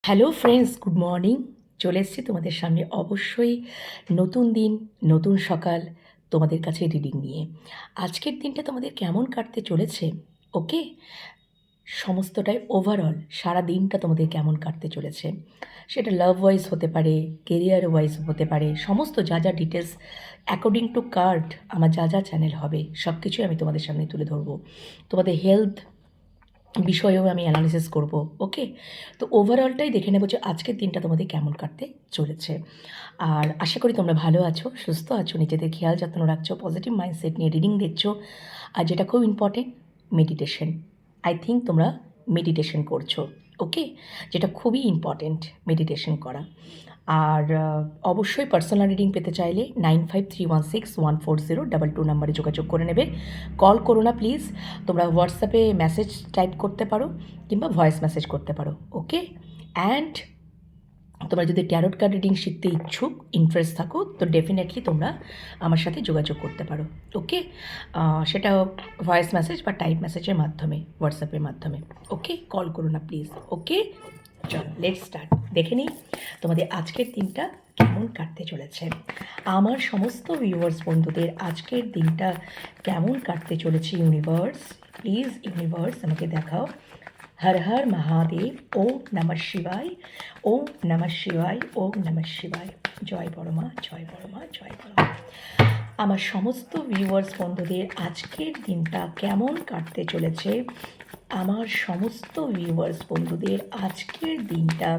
Hello friends, good morning. চলে এসেছি তোমাদের সামনে অবশ্যই নতুন দিন, নতুন সকাল তোমাদের কাছে রিডিং নিয়ে। আজকের দিনটা তোমাদের কেমন কাটতে চলেছে? ওকে, সমস্তটাই ওভারঅল সারা দিনটা তোমাদের কেমন কাটতে চলেছে, সেটা লাভ ওয়াইজ হতে পারে, কেরিয়ার ওয়াইজ হতে পারে, সমস্ত যা যা ডিটেলস অ্যাকর্ডিং টু কার্ড আমার যা যা চ্যানেল হবে সব কিছুই আমি তোমাদের সামনে তুলে ধরবো। তোমাদের হেলথ বিষয়েও আমি অ্যানালিসিস করব। ওকে, তো ওভারঅলটাই দেখে নেবো যে আজকের দিনটা তোমাদের কেমন কাটতে চলেছে। আর আশা করি তোমরা ভালো আছো, সুস্থ আছো, নিজেদের খেয়াল যত্ন রাখছো, পজিটিভ মাইন্ডসেট নিয়ে রিডিং দেখছো। আর যেটা খুব ইম্পর্টেন্ট, মেডিটেশন। আই থিঙ্ক তোমরা মেডিটেশন করছো। ওকে, যেটা খুবই ইম্পর্টেন্ট মেডিটেশন করা। আর অবশ্যই পার্সোনাল রিডিং পেতে চাইলে 9531614022 নাম্বারে যোগাযোগ করে নেবে। কল করো না প্লিজ, তোমরা হোয়াটসঅ্যাপে মেসেজ টাইপ করতে পারো কিংবা ভয়েস মেসেজ করতে পারো। ওকে, অ্যান্ড তোমরা যদি ট্যারোট কার্ড রিডিং শিখতে ইচ্ছুক, ইন্টারেস্ট থাকো, তো ডেফিনেটলি তোমরা আমার সাথে যোগাযোগ করতে পারো। ওকে, সেটা ভয়েস মেসেজ বা টাইপ মেসেজের মাধ্যমে, হোয়াটসঅ্যাপের মাধ্যমে। ওকে, কল করো না প্লিজ। ওকে, চলো লেটস স্টার্ট। দেখে নিই তোমাদের আজকের দিনটা কেমন কাটতে চলেছে। আমার সমস্ত ভিউয়ার্স বন্ধুদের আজকের দিনটা কেমন কাটতে চলেছে, ইউনিভার্স প্লিজ, ইউনিভার্স আমাকে দেখাও। হর হর মহাদেব, ওম নমঃ শিবায়, ওম নমঃ শিবায়, ওম নমঃ শিবায়। জয় বড়মা, জয় বড়মা, জয় বড়মা। আমার সমস্ত ভিউয়ার্স বন্ধুদের আজকের দিনটা কেমন কাটতে চলেছে, আমার সমস্ত ভিউয়ার্স বন্ধুদের আজকের দিনটা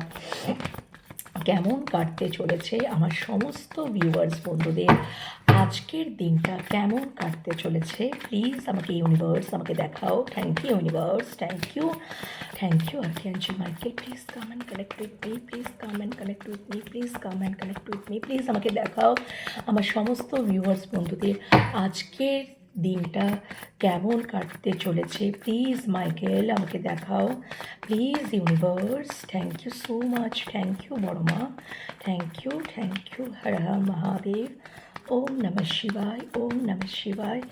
কেমন কাটতে চলেছে, আমার সমস্ত ভিউয়ার্স বন্ধুদের আজকের দিনটা কেমন কাটতে চলেছে, প্লিজ আমাকে ইউনিভার্স আমাকে দেখাও। Thank you universe, thank you, thank you archangel Michael. Please come and connect with me, please come and connect with me, please come and connect with me, please আমাকে দেখাও। আমার সমস্ত ভিউয়ার্স বন্ধুদের আজকের দিনটা কেমন কাটতে চলেছে, প্লিজ মাইকেল আমাকে দেখাও, please universe. Thank you so much, thank you বড়মা, thank you, thank you. Har Har Mahadev, Om নমঃ শিবায়, ওম নমঃ শিবায়,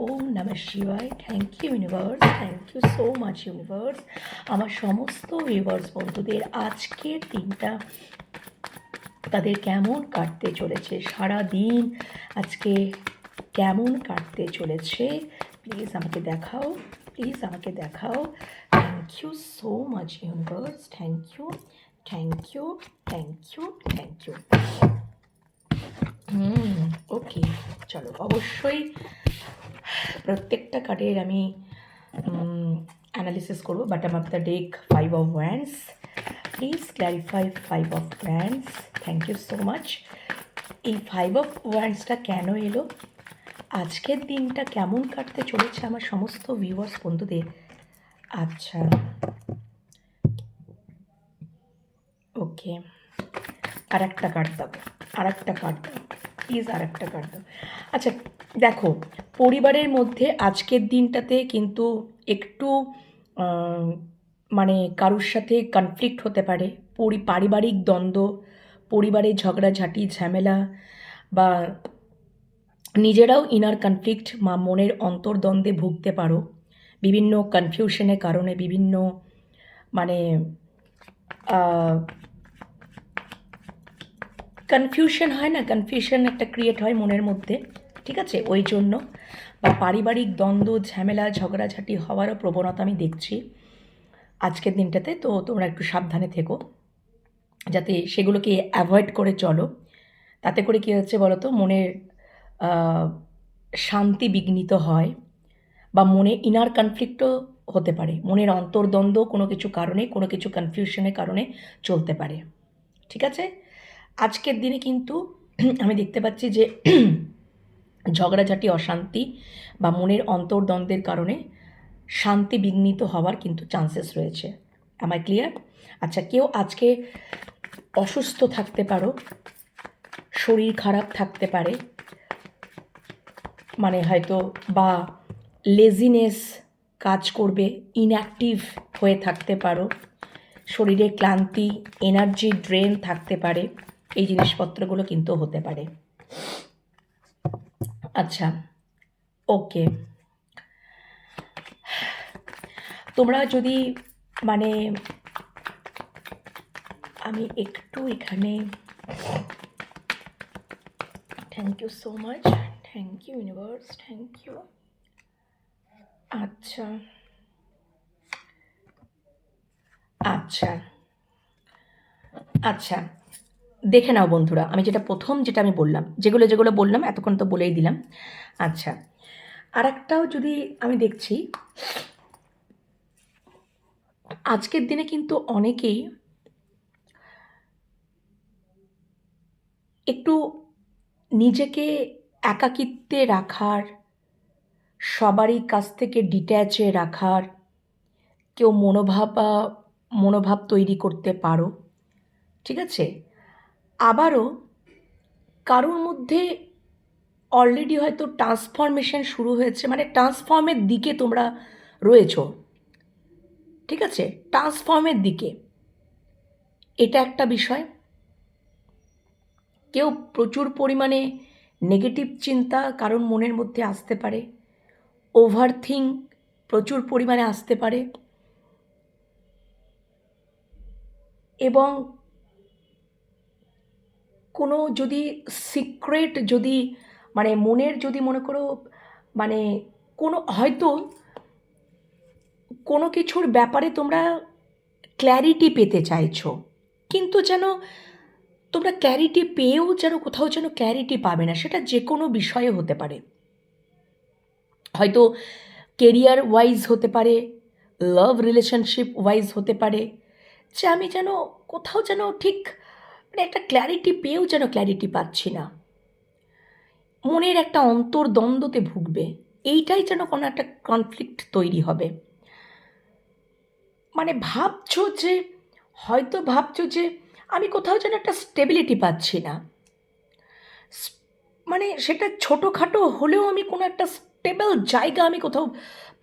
ওম নমঃ শিবায়। Thank you universe, thank you so much universe. আমার সমস্ত ভিউয়ার্স বন্ধুদের আজকের দিনটা তাদের কেমন কাটতে চলেছে, সারা দিন আজকে কেমন কাটতে চলেছে, প্লিজ আমাকে দেখাও, প্লিজ আমাকে দেখাও। Thank you so much universe, thank you, thank you, thank you, thank you. Okay, চলো অবশ্যই প্রত্যেকটা কার্ডের আমি অ্যানালিসিস করবো। Bottom of the deck 5 of Wands, please clarify 5 of Wands। Thank you so much. এই 5 of Wandsটা কেন এলো, আজকের দিনটা কেমন কাটতে চলেছে আমার সমস্ত ভিউয়ার্স বন্ধুদের। আচ্ছা, ওকে, আর একটা কার্ড দাও, আর একটা কার্ড দাও প্লিজ, আর একটা কার্ড দাও। আচ্ছা দেখো, পরিবারের মধ্যে আজকের দিনটাতে কিন্তু একটু মানে কারোর সাথে কনফ্লিক্ট হতে পারে, পারিবারিক দ্বন্দ্ব, পরিবারের ঝগড়াঝাটি ঝামেলা, বা নিজেরাও ইনার কনফ্লিক্ট বা মনের অন্তর্দ্বন্দ্বে ভুগতে পারো বিভিন্ন কনফিউশনের কারণে, বিভিন্ন মানে কনফিউশন হয় না, কনফিউশন একটা ক্রিয়েট হয় মনের মধ্যে, ঠিক আছে, ওই জন্য। বা পারিবারিক দ্বন্দ্ব ঝামেলা ঝগড়াঝাটি হওয়ারও প্রবণতা আমি দেখছি আজকের দিনটাতে। তো তোমরা একটু সাবধানে থেকো, যাতে সেগুলোকে অ্যাভয়েড করে চলো। তাতে করে কী হচ্ছে বলো তো, মনের শান্তি বিঘ্নিত হয়, বা মনে ইনার কনফ্লিক্টও হতে পারে, মনের অন্তর্দ্বন্দ্ব কোনো কিছু কারণে, কোনো কিছু কনফিউশনের কারণে চলতে পারে, ঠিক আছে। আজকের দিনে কিন্তু আমি দেখতে পাচ্ছি যে ঝগড়াঝাটি অশান্তি বা মনের অন্তর্দ্বন্দ্বের কারণে শান্তি বিঘ্নিত হওয়ার কিন্তু চান্সেস রয়েছে। Am I clear? আচ্ছা, কেউ আজকে অসুস্থ থাকতে পারো, শরীর খারাপ থাকতে পারে, মানে হয়তো বা লেজিনেস কাজ করবে, ইনঅ্যাক্টিভ হয়ে থাকতে পারো, শরীরে ক্লান্তি, এনার্জি ড্রেন থাকতে পারে, এই জিনিসপত্রগুলো কিন্তু হতে পারে। আচ্ছা, ওকে, তোমরা যদি মানে আমি একটু এখানে thank you so much, thank you universe, thank you. আচ্ছা আচ্ছা আচ্ছা, দেখে নাও বন্ধুরা, আমি যেটা আমি বললাম, যেগুলো বললাম এতক্ষণ তো বলেই দিলাম। আচ্ছা, আর একটাও যদি আমি দেখছি, আজকের দিনে কিন্তু অনেকেই একটু নিজেকে একাকিত্বে রাখার, সবারই কাছ থেকে ডিট্যাচে রাখার কেউ মনোভাব তৈরি করতে পারো, ঠিক আছে? আবারও কারোর মধ্যে অলরেডি হয়তো ট্রান্সফরমেশন শুরু হয়েছে, মানে ট্রান্সফর্মের দিকে তোমরা রয়েছো, ঠিক আছে? ট্রান্সফর্মের দিকে, এটা একটা বিষয়। কেউ প্রচুর পরিমাণে নেগেটিভ চিন্তা কারোর মনের মধ্যে আসতে পারে, ওভার থিঙ্ক প্রচুর পরিমাণে আসতে পারে, এবং কোনো যদি সিক্রেট যদি মানে মনের যদি মনে করো মানে কোনো হয়তো কোনো কিছুর ব্যাপারে তোমরা ক্ল্যারিটি পেতে চাইছো, কিন্তু যেন তোমরা ক্ল্যারিটি পেয়েও যেন কোথাও যেন ক্ল্যারিটি পাবে না, সেটা যে কোনো বিষয়ে হতে পারে, হয়তো কেরিয়ার ওয়াইজ হতে পারে, লাভ রিলেশনশিপ ওয়াইজ হতে পারে, যে আমি যেন কোথাও যেন ঠিক মানে একটা ক্ল্যারিটি পেয়েও যেন ক্ল্যারিটি পাচ্ছি না, মনের একটা অন্তর্দ্বন্দ্বতে ভুগবে, এইটাই যেন কোনো একটা কনফ্লিক্ট তৈরি হবে। মানে ভাবছো যে আমি কোথাও যেন একটা স্টেবিলিটি পাচ্ছি না, মানে সেটা ছোটোখাটো হলেও আমি কোনো একটা স্টেবল জায়গা আমি কোথাও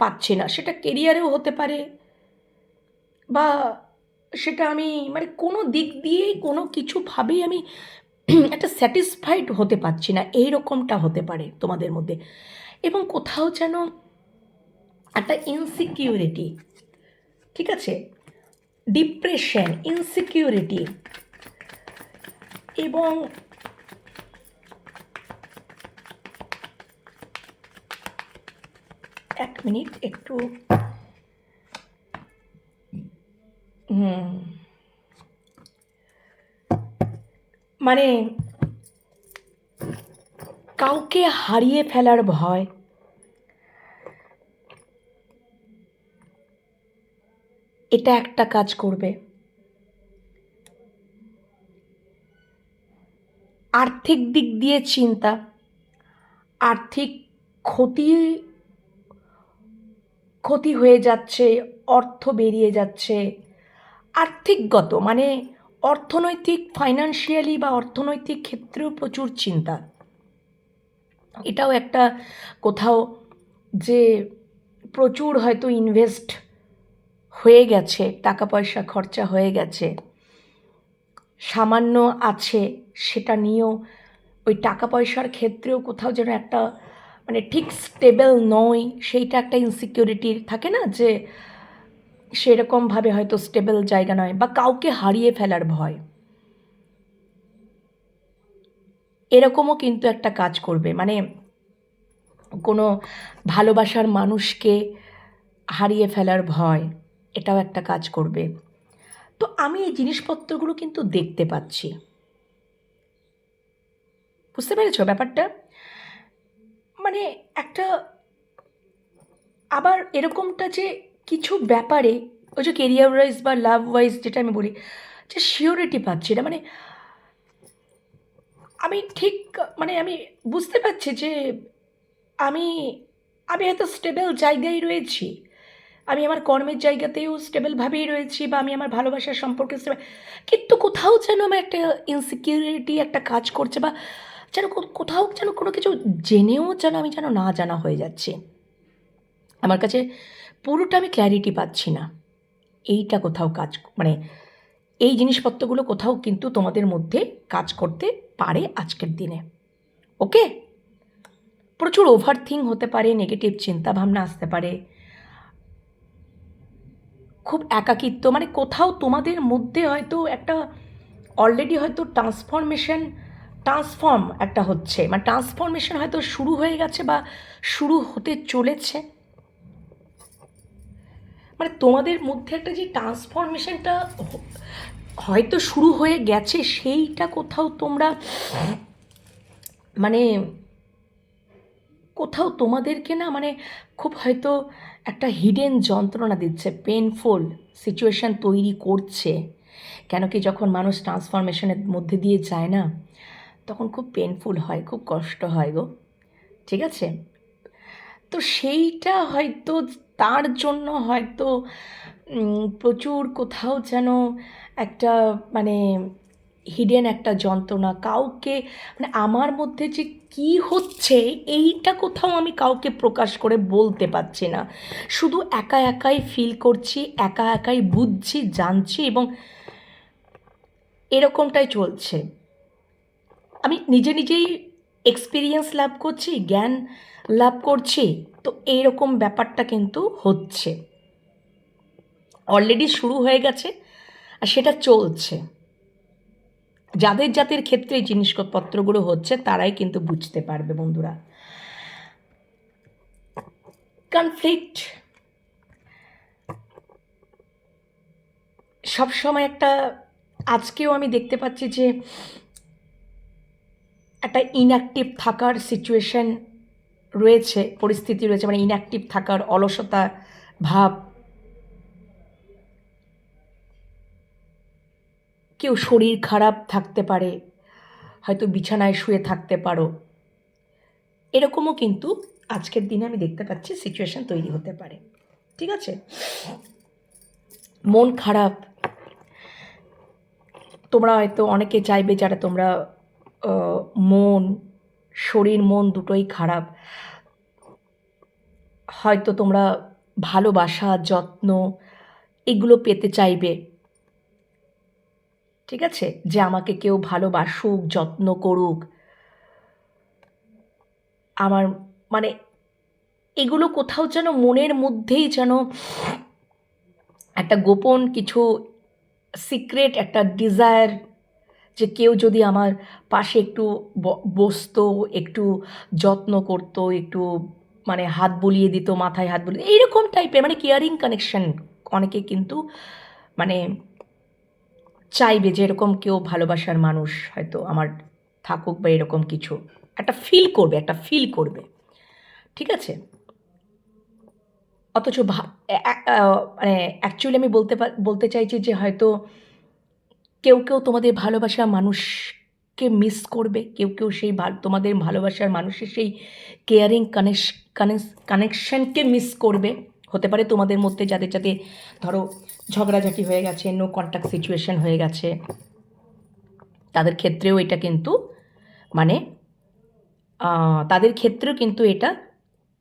পাচ্ছি না, সেটা কেরিয়ারেও হতে পারে, বা সেটা আমি মানে কোনো দিক দিয়েই কোনো কিছুভাবেই আমি একটা স্যাটিসফাইড হতে পারছি না, এই রকমটা হতে পারে তোমাদের মধ্যে। এবং কোথাও যেন একটা ইনসিকিউরিটি, ঠিক আছে, ডিপ্রেশন, ইনসিকিউরিটি, এবং এক মিনিট একটু মানে কাউকে হারিয়ে ফেলার ভয়, এটা একটা কাজ করবে। আর্থিক দিক দিয়ে চিন্তা, আর্থিক ক্ষতি ক্ষতি হয়ে যাচ্ছে, অর্থ বেরিয়ে যাচ্ছে, আর্থিকগত মানে অর্থনৈতিক ফাইন্যান্সিয়ালি বা অর্থনৈতিক ক্ষেত্রেও প্রচুর চিন্তা, এটাও একটা কোথাও যে প্রচুর হয়তো ইনভেস্ট হয়ে গেছে, টাকা পয়সা খরচা হয়ে গেছে, সামান্য আছে সেটা নিয়েও ওই টাকা পয়সার ক্ষেত্রেও কোথাও যেন একটা মানে ঠিক স্টেবল নয়, সেইটা একটা ইনসিকিউরিটির থাকে না, যে সেরকমভাবে হয়তো স্টেবল জায়গা নয়, বা কাউকে হারিয়ে ফেলার ভয়, এরকমও কিন্তু একটা কাজ করবে, মানে কোনো ভালোবাসার মানুষকে হারিয়ে ফেলার ভয়, এটাও একটা কাজ করবে। তো আমি এই জিনিসপত্রগুলো কিন্তু দেখতে পাচ্ছি, বুঝতে পেরেছো ব্যাপারটা? মানে একটা আবার এরকমটা যে কিছু ব্যাপারে ওই যে কেরিয়ার ওয়াইজ বা লাভ ওয়াইজ যেটা আমি বলি, যে শিওরিটি পাচ্ছি না, মানে আমি ঠিক মানে আমি বুঝতে পারছি যে আমি আমি হয়তো স্টেবল জায়গায় রয়েছি, আমি আমার কর্মের জায়গাতেও স্টেবলভাবেই রয়েছি, বা আমি আমার ভালোবাসার সম্পর্কে স্টেবল, কিন্তু কোথাও যেন আমার একটা ইনসিকিউরিটি একটা কাজ করছে, বা যেন কোথাও যেন কোনো কিছু জেনেও যেন আমি যেন না জানা হয়ে যাচ্ছি, আমার কাছে পুরোটা আমি ক্ল্যারিটি পাচ্ছি না, এইটা কোথাও কাজ মানে এই জিনিসপত্রগুলো কোথাও কিন্তু তোমাদের মধ্যে কাজ করতে পারে আজকের দিনে। ওকে, প্রচুর ওভার থিঙ্ক হতে পারে, নেগেটিভ চিন্তাভাবনা আসতে পারে, খুব একাকিত্ব, মানে কোথাও তোমাদের মধ্যে হয়তো একটা অলরেডি হয়তো ট্রান্সফর্ম একটা হচ্ছে, মানে ট্রান্সফরমেশন হয়তো শুরু হয়ে গেছে বা শুরু হতে চলেছে। মানে তোমাদের মধ্যে একটা যে ট্রান্সফরমেশনটা হয়তো শুরু হয়ে গেছে, সেইটা কোথাও তোমরা মানে কোথাও তোমাদেরকে না মানে খুব হয়তো একটা হিডেন যন্ত্রণা দিচ্ছে, পেনফুল সিচুয়েশান তৈরি করছে। কেন কি যখন মানুষ ট্রান্সফরমেশনের মধ্যে দিয়ে যায় না, তখন খুব পেনফুল হয়, খুব কষ্ট হয় গো, ঠিক আছে? তো সেইটা হয়তো তার জন্য হয়তো প্রচুর কোথাও যেন একটা মানে হিডেন একটা যন্ত্রণা কাউকে, মানে আমার মধ্যে যে কি হচ্ছে এইটা কোথাও আমি কাউকে প্রকাশ করে বলতে পারছি না, শুধু একা একাই ফিল করছি, একা একাই বুঝছি, জানছি, এবং এরকমটাই চলছে। আমি নিজে নিজেই এক্সপিরিয়েন্স লাভ করছি, জ্ঞান লাভ করছি। তো এইরকম ব্যাপারটা কিন্তু হচ্ছে, অলরেডি শুরু হয়ে গেছে আর সেটা চলছে। যাদের যাদের ক্ষেত্রে এই জিনিসপত্রগুলো হচ্ছে তারাই কিন্তু বুঝতে পারবে বন্ধুরা। কনফ্লিক্ট সবসময় একটা, আজকেও আমি দেখতে পাচ্ছি যে একটা ইনঅ্যাক্টিভ থাকার সিচুয়েশন রয়েছে, পরিস্থিতি রয়েছে, মানে ইনঅ্যাক্টিভ থাকার অলসতা ভাব। কেউ শরীর খারাপ থাকতে পারে, হয়তো বিছানায় শুয়ে থাকতে পারো, এরকমও কিন্তু আজকের দিনে আমি দেখতে পাচ্ছি সিচুয়েশন তৈরি হতে পারে, ঠিক আছে? মন খারাপ, তোমরা হয়তো অনেকে চাইবে যারা তোমরা মন, শরীর মন দুটোই খারাপ, হয়তো তোমরা ভালোবাসা, যত্ন এগুলো পেতে চাইবে, ঠিক আছে? যে আমাকে কেউ ভালোবাসুক, যত্ন করুক, আমার মানে এগুলো কোথাও যেন মনের মধ্যেই যেন একটা গোপন কিছু সিক্রেট একটা ডিজায়ার, যে কেউ যদি আমার পাশে একটু বসতো, একটু যত্ন করতো, একটু মানে হাত বুলিয়ে দিত, মাথায় হাত বুলিয়ে, এইরকম টাইপের মানে কেয়ারিং কানেকশন অনেকে কিন্তু মানে চাইবে যে এরকম কেউ ভালোবাসার মানুষ হয়তো আমার থাকুক, বা এরকম কিছু একটা ফিল করবে, একটা ফিল করবে, ঠিক আছে? অথচ মানে অ্যাকচুয়ালি আমি বলতে চাইছি যে হয়তো কেউ কেউ তোমাদের ভালোবাসার মানুষকে মিস করবে, কেউ কেউ সেই তোমাদের ভালোবাসার মানুষের সেই কেয়ারিং কানেকশনকে মিস করবে। হতে পারে তোমাদের মধ্যে যাদের যাদের ধরো ঝগড়াঝাটি হয়ে গেছে, নো কন্ট্যাক্ট সিচুয়েশন হয়ে গেছে, তাদের ক্ষেত্রেও এটা কিন্তু মানে তাদের ক্ষেত্রেও কিন্তু এটা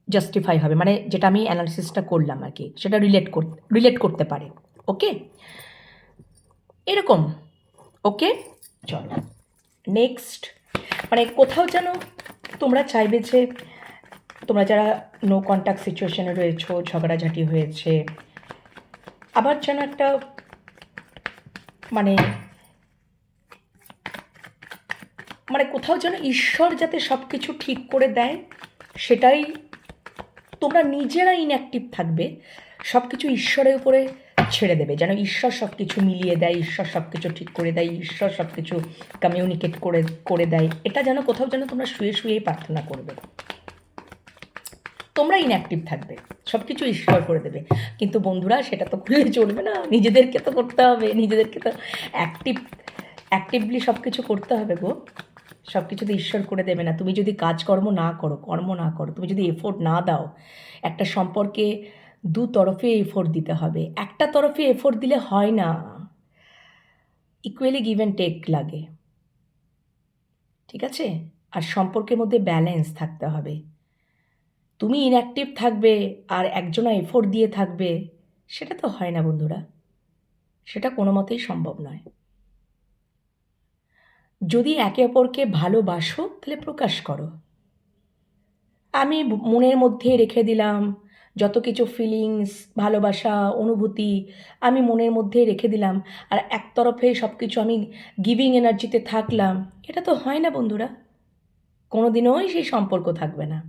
জাস্টিফাই হবে, মানে যেটা আমি অ্যানালিসিসটা করলাম আর কি, সেটা রিলেট করতে পারে। ওকে, এরকম। ওকে, চলো নেক্সট। মানে কোথাও যেন তোমরা চাইবে যে তোমরা যারা নো কন্ট্যাক্ট সিচুয়েশনে রয়েছো, ঝগড়াঝাটি হয়েছে, আবার যেন একটা মানে মানে কোথাও যেন ঈশ্বর যাতে সব কিছু ঠিক করে দেয়, সেটাই তোমরা নিজেরা ইনঅ্যাক্টিভ থাকবে, সব কিছু ঈশ্বরের উপরে ছেড়ে দেবে, যেন ঈশ্বর সব কিছু মিলিয়ে দেয়, ঈশ্বর সব কিছু ঠিক করে দেয়, ঈশ্বর সব কিছু কমিউনিকেট করে দেয়, এটা যেন কোথাও যেন তোমরা শুয়ে শুয়েই প্রার্থনা করবে। তোমরা ইনঅ্যাক্টিভ থাকবে, সব কিছু ঈশ্বর করে দেবে। কিন্তু বন্ধুরা সেটা তো করলে চলবে না, নিজেদেরকে তো করতে হবে, নিজেদেরকে তো অ্যাক্টিভলি সব কিছু করতে হবে গো। সব কিছু তো ঈশ্বর করে দেবে না। তুমি যদি কর্ম না করো, তুমি যদি এফোর্ট না দাও, একটা সম্পর্কে দু তরফে এফোর্ট দিতে হবে, একটা তরফে এফোর্ট দিলে হয় না, ইকুয়ালি গিভ অ্যান্ড টেক লাগে, ঠিক আছে? আর সম্পর্কের মধ্যে ব্যালেন্স থাকতে হবে। তুমি ইনঅ্যাক্টিভ থাকবে আর একজনা এফোর্ট দিয়ে থাকবে, সেটা তো হয় না বন্ধুরা, সেটা কোনো মতেই সম্ভব নয়। যদি একে অপরকে ভালোবাসো তাহলে প্রকাশ করো। আমি মনের মধ্যে রেখে দিলাম, যত কিছু ফিলিংস, ভালোবাসা, অনুভূতি আমি মনের মধ্যে রেখে দিলাম, আর একতরফে সব কিছু আমি গিভিং এনার্জিতে থাকলাম, এটা তো হয় না বন্ধুরা। কোনো দিনই সেই সম্পর্ক থাকবে না।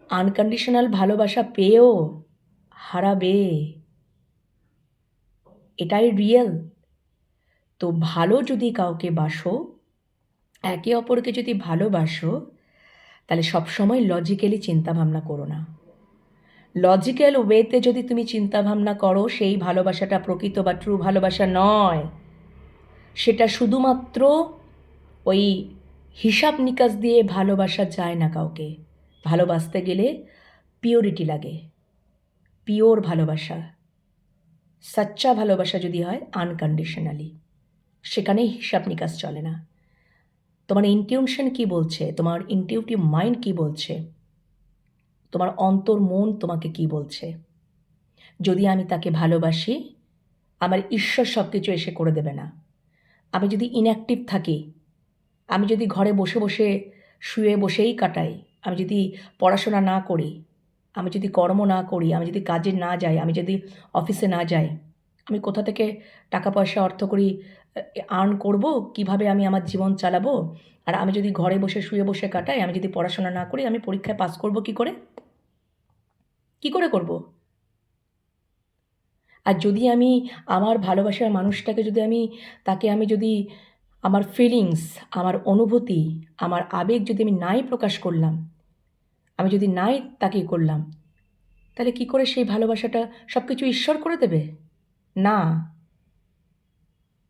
আনকন্ডিশনাল ভালোবাসা পেয়েও হারাবে, এটাই রিয়েল। তো ভালো যদি কাউকে বাসো, একে অপরকে যদি ভালোবাসো, তাহলে সবসময় লজিক্যালি চিন্তাভাবনা করো না। লজিক্যাল ওয়েতে যদি তুমি চিন্তাভাবনা করো, সেই ভালোবাসাটা প্রকৃত বা ট্রু ভালোবাসা নয়। সেটা শুধুমাত্র ওই হিসাব নিকাশ দিয়ে ভালোবাসা যায় না কাউকে। ভালোবাসতে গেলে পিওরিটি লাগে, পিওর ভালোবাসা, সাচ্চা ভালোবাসা যদি হয় আনকন্ডিশনালি, সেখানে হিসাব নিকাশ চলে না। তোমার ইনটিউশন কি বলছে, তোমার ইনটিউটিভ মাইন্ড কি বলছে, তোমার অন্তর মন তোমাকে কি বলছে। যদি আমি তাকে ভালোবাসি, আমার ঈশ্বর সব কিছু এসে করে দেবে না। আমি যদি ইনঅ্যাক্টিভ থাকি, আমি যদি ঘরে বসে বসে শুয়ে বসেই কাটাই, আমি যদি পড়াশোনা না করি, আমি যদি কর্ম না করি, আমি যদি কাজে না যাই, আমি যদি অফিসে না যাই, আমি কোথা থেকে টাকা পয়সা অর্থ করি আর্ন করব, কিভাবে আমি আমার জীবন চালাবো? আর আমি যদি ঘরে বসে শুয়ে বসে কাটাই, আমি যদি পড়াশোনা না করি, আমি পরীক্ষায় পাস করব কি করে? কি করে করব? আর যদি আমি আমার ভালোবাসার মানুষটাকে তাকে আমি যদি আমার ফিলিংস, আমার অনুভূতি, আমার আবেগ যদি আমি নাই প্রকাশ করলাম, আমি যদি নাই তাকে করলাম, তাহলে কি করে সেই ভালোবাসাটা সব কিছু ঈশ্বর করে দেবে? না,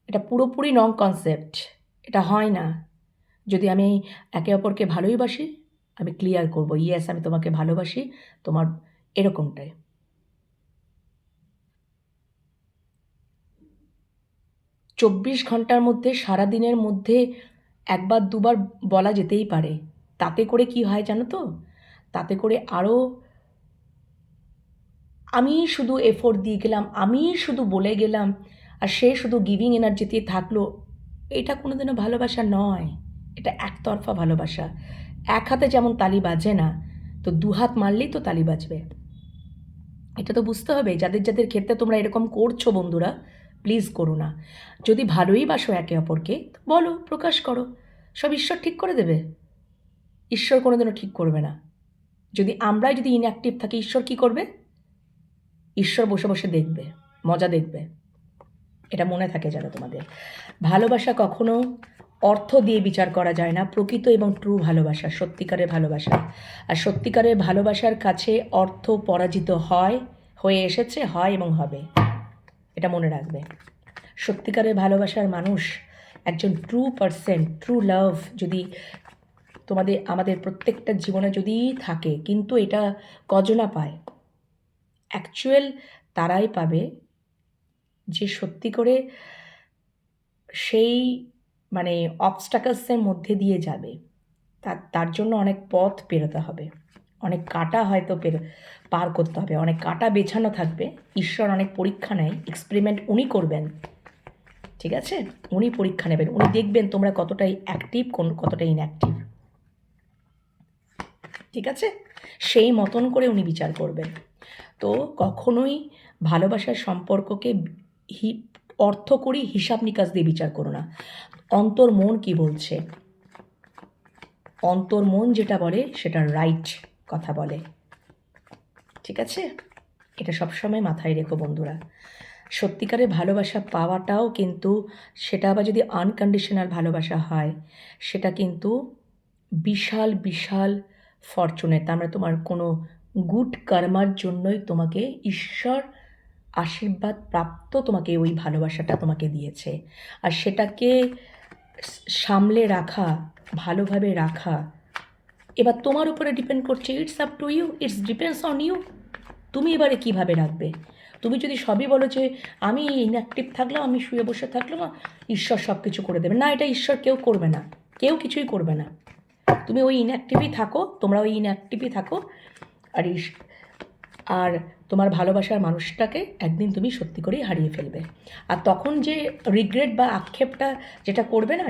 এটা পুরোপুরি রং কনসেপ্ট। এটা হয় না। যদি আমি একে অপরকে ভালোই বাসি, আমি ক্লিয়ার করব, ইয়েস আমি তোমাকে ভালোবাসি, তোমার এরকমটাই। 24 ঘন্টার মধ্যে, সারাদিনের মধ্যে একবার দুবার বলা যেতেই পারে। তাতে করে কি হয় জানো তো? তাতে করে আরও আমি শুধু এফোর্ট দিয়ে গেলাম, আমি শুধু বলে গেলাম, আর সে শুধু গিভিং এনার্জিতে থাকলো। এটা কোনোদিনও ভালোবাসা নয়, এটা একতরফা ভালোবাসা। এক হাতে যেমন তালি বাজে না, তো দু হাত মারলেই তো তালি বাজবে। এটা তো বুঝতে হবে। যাদের যাদের ক্ষেত্রে তোমরা এরকম করছো বন্ধুরা, প্লিজ করো না। যদি ভালোই বাসো একে অপরকে, বলো, প্রকাশ করো, সব ঈশ্বর ঠিক করে দেবে। ঈশ্বর কোনোদিনও ঠিক করবে না। আমরাই যদি ইনঅ্যাক্টিভ থাকি, ঈশ্বর কি করবে? ঈশ্বর বসে বসে দেখবে, মজা দেখবে। এটা মনে থাকে যেন তোমাদের। ভালোবাসা কখনো অর্থ দিয়ে বিচার করা যায় না। প্রকৃত এবং ট্রু ভালোবাসা, সত্যিকারের ভালোবাসা। আর সত্যিকারের ভালোবাসার কাছে অর্থ পরাজিত হয়ে এসেছে, হয় এবং হবে। এটা মনে রাখবে। সত্যিকারের ভালোবাসার মানুষ, একজন ট্রু পারসন, ট্রু লাভ যদি আমাদের প্রত্যেকটা জীবনে যদি থাকে, কিন্তু এটা কজনা পায়? অ্যাকচুয়াল তারাই পাবে যে সত্যি করে সেই অবস্টাকলসের মধ্যে দিয়ে যাবে। তার জন্য অনেক পথ পেরোতে হবে, অনেক কাঁটা হয়তো পার করতে হবে, অনেক কাঁটা বেছানো থাকবে। ঈশ্বর অনেক পরীক্ষা নেয়, এক্সপেরিমেন্ট উনি করবেন, ঠিক আছে? উনি পরীক্ষা নেবেন, উনি দেখবেন তোমরা কতটাই অ্যাক্টিভ, কতটা ইনঅ্যাক্টিভ, ঠিক আছে? সেই মতন করে উনি বিচার করবেন। তো কখনোই ভালোবাসার সম্পর্ককে অর্থ করি হিসাব নিকাশ দিয়ে বিচার করো না। অন্তর মন কি বলছে, অন্তর মন যেটা বলে সেটা রাইট কথা বলে, ঠিক আছে? এটা সবসময় মাথায় রেখো বন্ধুরা। সত্যিকারের ভালোবাসা পাওয়াটাও কিন্তু, সেটা আবার যদি আনকন্ডিশনাল ভালোবাসা হয়, সেটা কিন্তু বিশাল বিশাল ফরচুনের। তার মানে তোমার কোনো গুড কর্মার জন্যই তোমাকে ঈশ্বর আশীর্বাদ প্রাপ্ত তোমাকে ওই ভালোবাসাটা তোমাকে দিয়েছে। আর সেটাকে সামলে রাখা, ভালোভাবে রাখা, এবার তোমার উপরে ডিপেন্ড করছে। It's up to you, it's depends on you. তুমি এবারে কীভাবে রাখবে? তুমি যদি সবই বলো যে আমি ইনঅ্যাক্টিভ থাকলাম, আমি শুয়ে বসে থাকলাম, ঈশ্বর সব কিছু করে দেবে, না, এটা ঈশ্বর কেউ করবে না, কেউ কিছুই করবে না। তুমি ওই ইনঅ্যাক্টিভই থাকো, তোমরা ওই ইনঅ্যাক্টিভই থাকো, আর আর তোমার ভালোবাসার মানুষটাকে একদিন তুমি সত্যি করেই হারিয়ে ফেলবে। আর তখন যে রিগ্রেট বা আক্ষেপটা যেটা করবে না,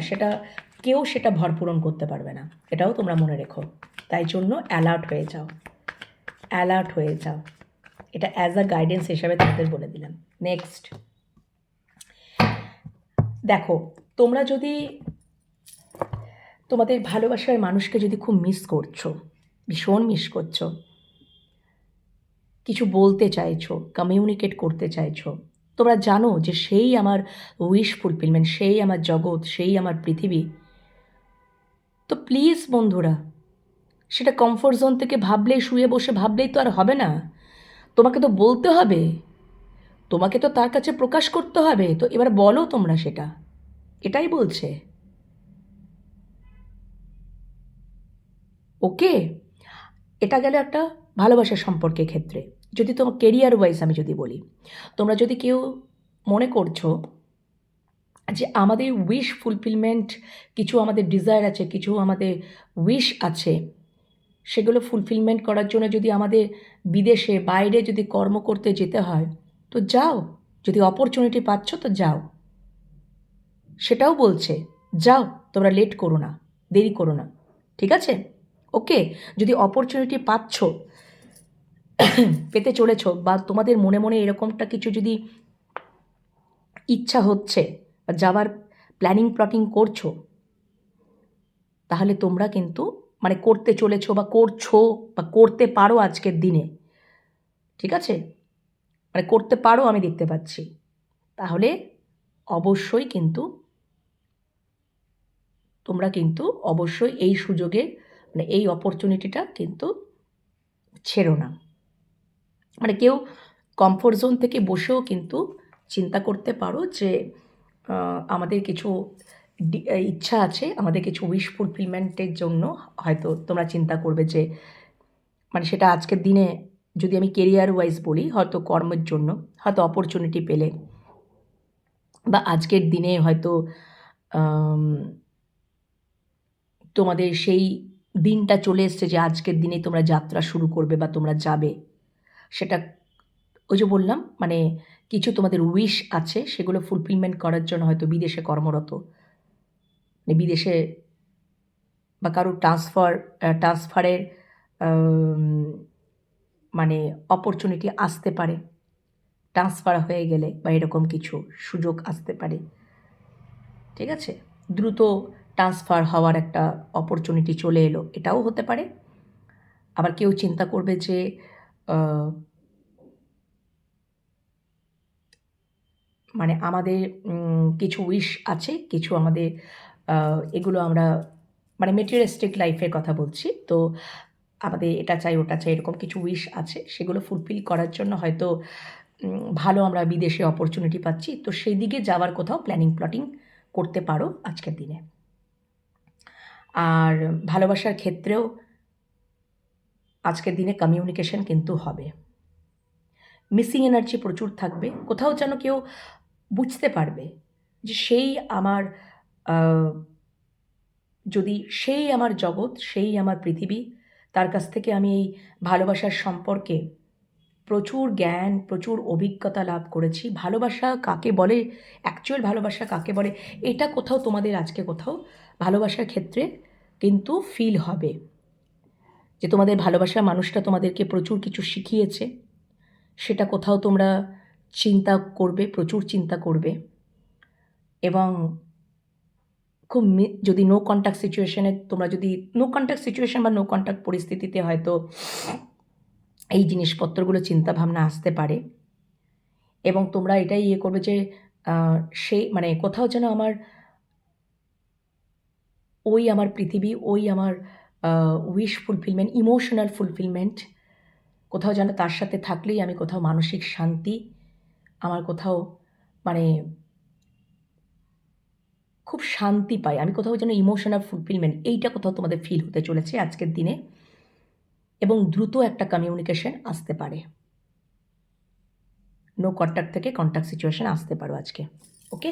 সেটা ভরপূরণ করতে পারবে না। এটাও তোমরা মনে রেখো। তাই জন্য অ্যালার্ট হয়ে যাও। অ্যালার্ট হয়ে যাও। এটা অ্যাজ আ গাইডেন্স হিসাবে তোমাদের বলে দিলাম। নেক্সট দেখো, তোমরা যদি তোমাদের ভালোবাসার মানুষকে যদি খুব মিস করছো, ভীষণ মিস করছো, কিছু বলতে চাইছো, কমিউনিকেট করতে চাইছো, তোমরা জানো যে সেই আমার উইশ ফুলফিলমেন্ট, সেই আমার জগৎ, সেই আমার পৃথিবী, তো প্লিজ বন্ধুরা, সেটা কমফোর্ট জোন থেকে ভাবলেই, শুয়ে বসে ভাবলেই তো আর হবে না। তোমাকে তো বলতে হবে, তোমাকে তো তার কাছে প্রকাশ করতে হবে। তো এবার বলো তোমরা সেটা, এটাই বলছে। ওকে, এটা গেলে একটা ভালোবাসার সম্পর্কের ক্ষেত্রে। যদি তোমার কেরিয়ার ওয়াইজ আমি যদি বলি, তোমরা যদি কেউ মনে করছো যে আমাদের উইশ ফুলফিলমেন্ট, কিছু আমাদের ডিজায়ার আছে, কিছু আমাদের উইশ আছে, সেগুলো ফুলফিলমেন্ট করার জন্য যদি আমাদের বিদেশে বাইরে যদি কর্ম করতে যেতে হয়, তো যাও। যদি অপরচুনিটি পাচ্ছ তো যাও, সেটাও বলছে যাও, তোমরা লেট করো না, দেরি করো না, ঠিক আছে? ওকে, যদি অপরচুনিটি পাচ্ছ, পেতে চলেছ, বা তোমাদের মনে মনে এরকমটা কিছু যদি ইচ্ছা হচ্ছে বা যাওয়ার প্ল্যানিং প্লটিং করছো, তাহলে তোমরা কিন্তু মানে করতে চলেছো বা করছো বা করতে পারো আজকের দিনে, ঠিক আছে? মানে করতে পারো, আমি দেখতে পাচ্ছি। তাহলে অবশ্যই কিন্তু তোমরা কিন্তু অবশ্যই এই সুযোগে, মানে এই অপরচুনিটিটা কিন্তু ছেড়ো না। মানে কেউ কমফোর্ট জোন থেকে বসেও কিন্তু চিন্তা করতে পারো যে আমাদের কিছু ইচ্ছা আছে, আমাদের কিছু উইশ ফুলফিলমেন্টের জন্য হয়তো তোমরা চিন্তা করবে যে, মানে সেটা আজকের দিনে যদি আমি কেরিয়ার ওয়াইজ বলি, হয়তো কর্মের জন্য হয়তো অপরচুনিটি পেলে, বা আজকের দিনে হয়তো তোমাদের সেই দিনটা চলে এসছে যে আজকের দিনে তোমরা যাত্রা শুরু করবে বা তোমরা যাবে। সেটা ওই যে বললাম, মানে কিছু তোমাদের উইশ আছে, সেগুলো ফুলফিলমেন্ট করার জন্য হয়তো বিদেশে কর্মরত, মানে বিদেশে বা কারো ট্রান্সফারের মানে অপরচুনিটি আসতে পারে, ট্রান্সফার হয়ে গেলে বা এরকম কিছু সুযোগ আসতে পারে, ঠিক আছে? দ্রুত ট্রান্সফার হওয়ার একটা অপরচুনিটি চলে এলো, এটাও হতে পারে। আবার কেউ চিন্তা করবে যে মানে আমাদের কিছু উইশ আছে, কিছু আমাদের এগুলো আমরা মানে মেটেরিয়ালিস্টিক লাইফের কথা বলছি, তো আমাদের এটা চাই ওটা চাই এরকম কিছু উইশ আছে, সেগুলো ফুলফিল করার জন্য হয়তো ভালো আমরা বিদেশে অপরচুনিটি পাচ্ছি, তো সেই দিকে যাওয়ার কোথাও প্ল্যানিং প্লটিং করতে পারো আজকের দিনে। আর ভালোবাসার ক্ষেত্রেও আজকের দিনে কমিউনিকেশন কিন্তু হবে। মিসিং এনার্জি প্রচুর থাকবে, কোথাও যেন কেউ বুঝতে পারবে যে সেই আমার যদি সেই আমার জগৎ, সেই আমার পৃথিবী, তার কাছ থেকে আমি এই ভালোবাসার সম্পর্কে প্রচুর জ্ঞান, প্রচুর অভিজ্ঞতা লাভ করেছি। ভালোবাসা কাকে বলে, অ্যাকচুয়াল ভালোবাসা কাকে বলে, এটা কোথাও তোমাদের আজকে কোথাও ভালোবাসার ক্ষেত্রে কিন্তু ফিল হবে যে তোমাদের ভালোবাসার মানুষটা তোমাদেরকে প্রচুর কিছু শিখিয়েছে, সেটা কোথাও তোমরা চিন্তা করবে, প্রচুর চিন্তা করবে। এবং খুব যদি নো কন্ট্যাক্ট সিচুয়েশনে তোমরা যদি নো কন্ট্যাক্ট সিচুয়েশন বা নো কন্ট্যাক্ট পরিস্থিতিতে হয়তো এই জিনিসপত্রগুলো চিন্তাভাবনা আসতে পারে, এবং তোমরা এটাই ইয়ে করবে যে সেই মানে কোথাও যেন আমার ওই আমার পৃথিবী, ওই আমার উইশ ফুলফিলমেন্ট, ইমোশনাল ফুলফিলমেন্ট, কোথাও যেন তার সাথে থাকলেই আমি কোথাও মানসিক শান্তি, আমার কোথাও মানে খুব শান্তি পাই, আমি কোথাও যেন ইমোশনাল ফুলফিলমেন্ট, এইটা কোথাও তোমাদের ফিল হতে চলেছে আজকের দিনে, এবং দ্রুত একটা কমিউনিকেশন আসতে পারে, নো কন্ট্যাক্ট থেকে কন্ট্যাক্ট সিচুয়েশন আসতে পারো আজকে। ওকে,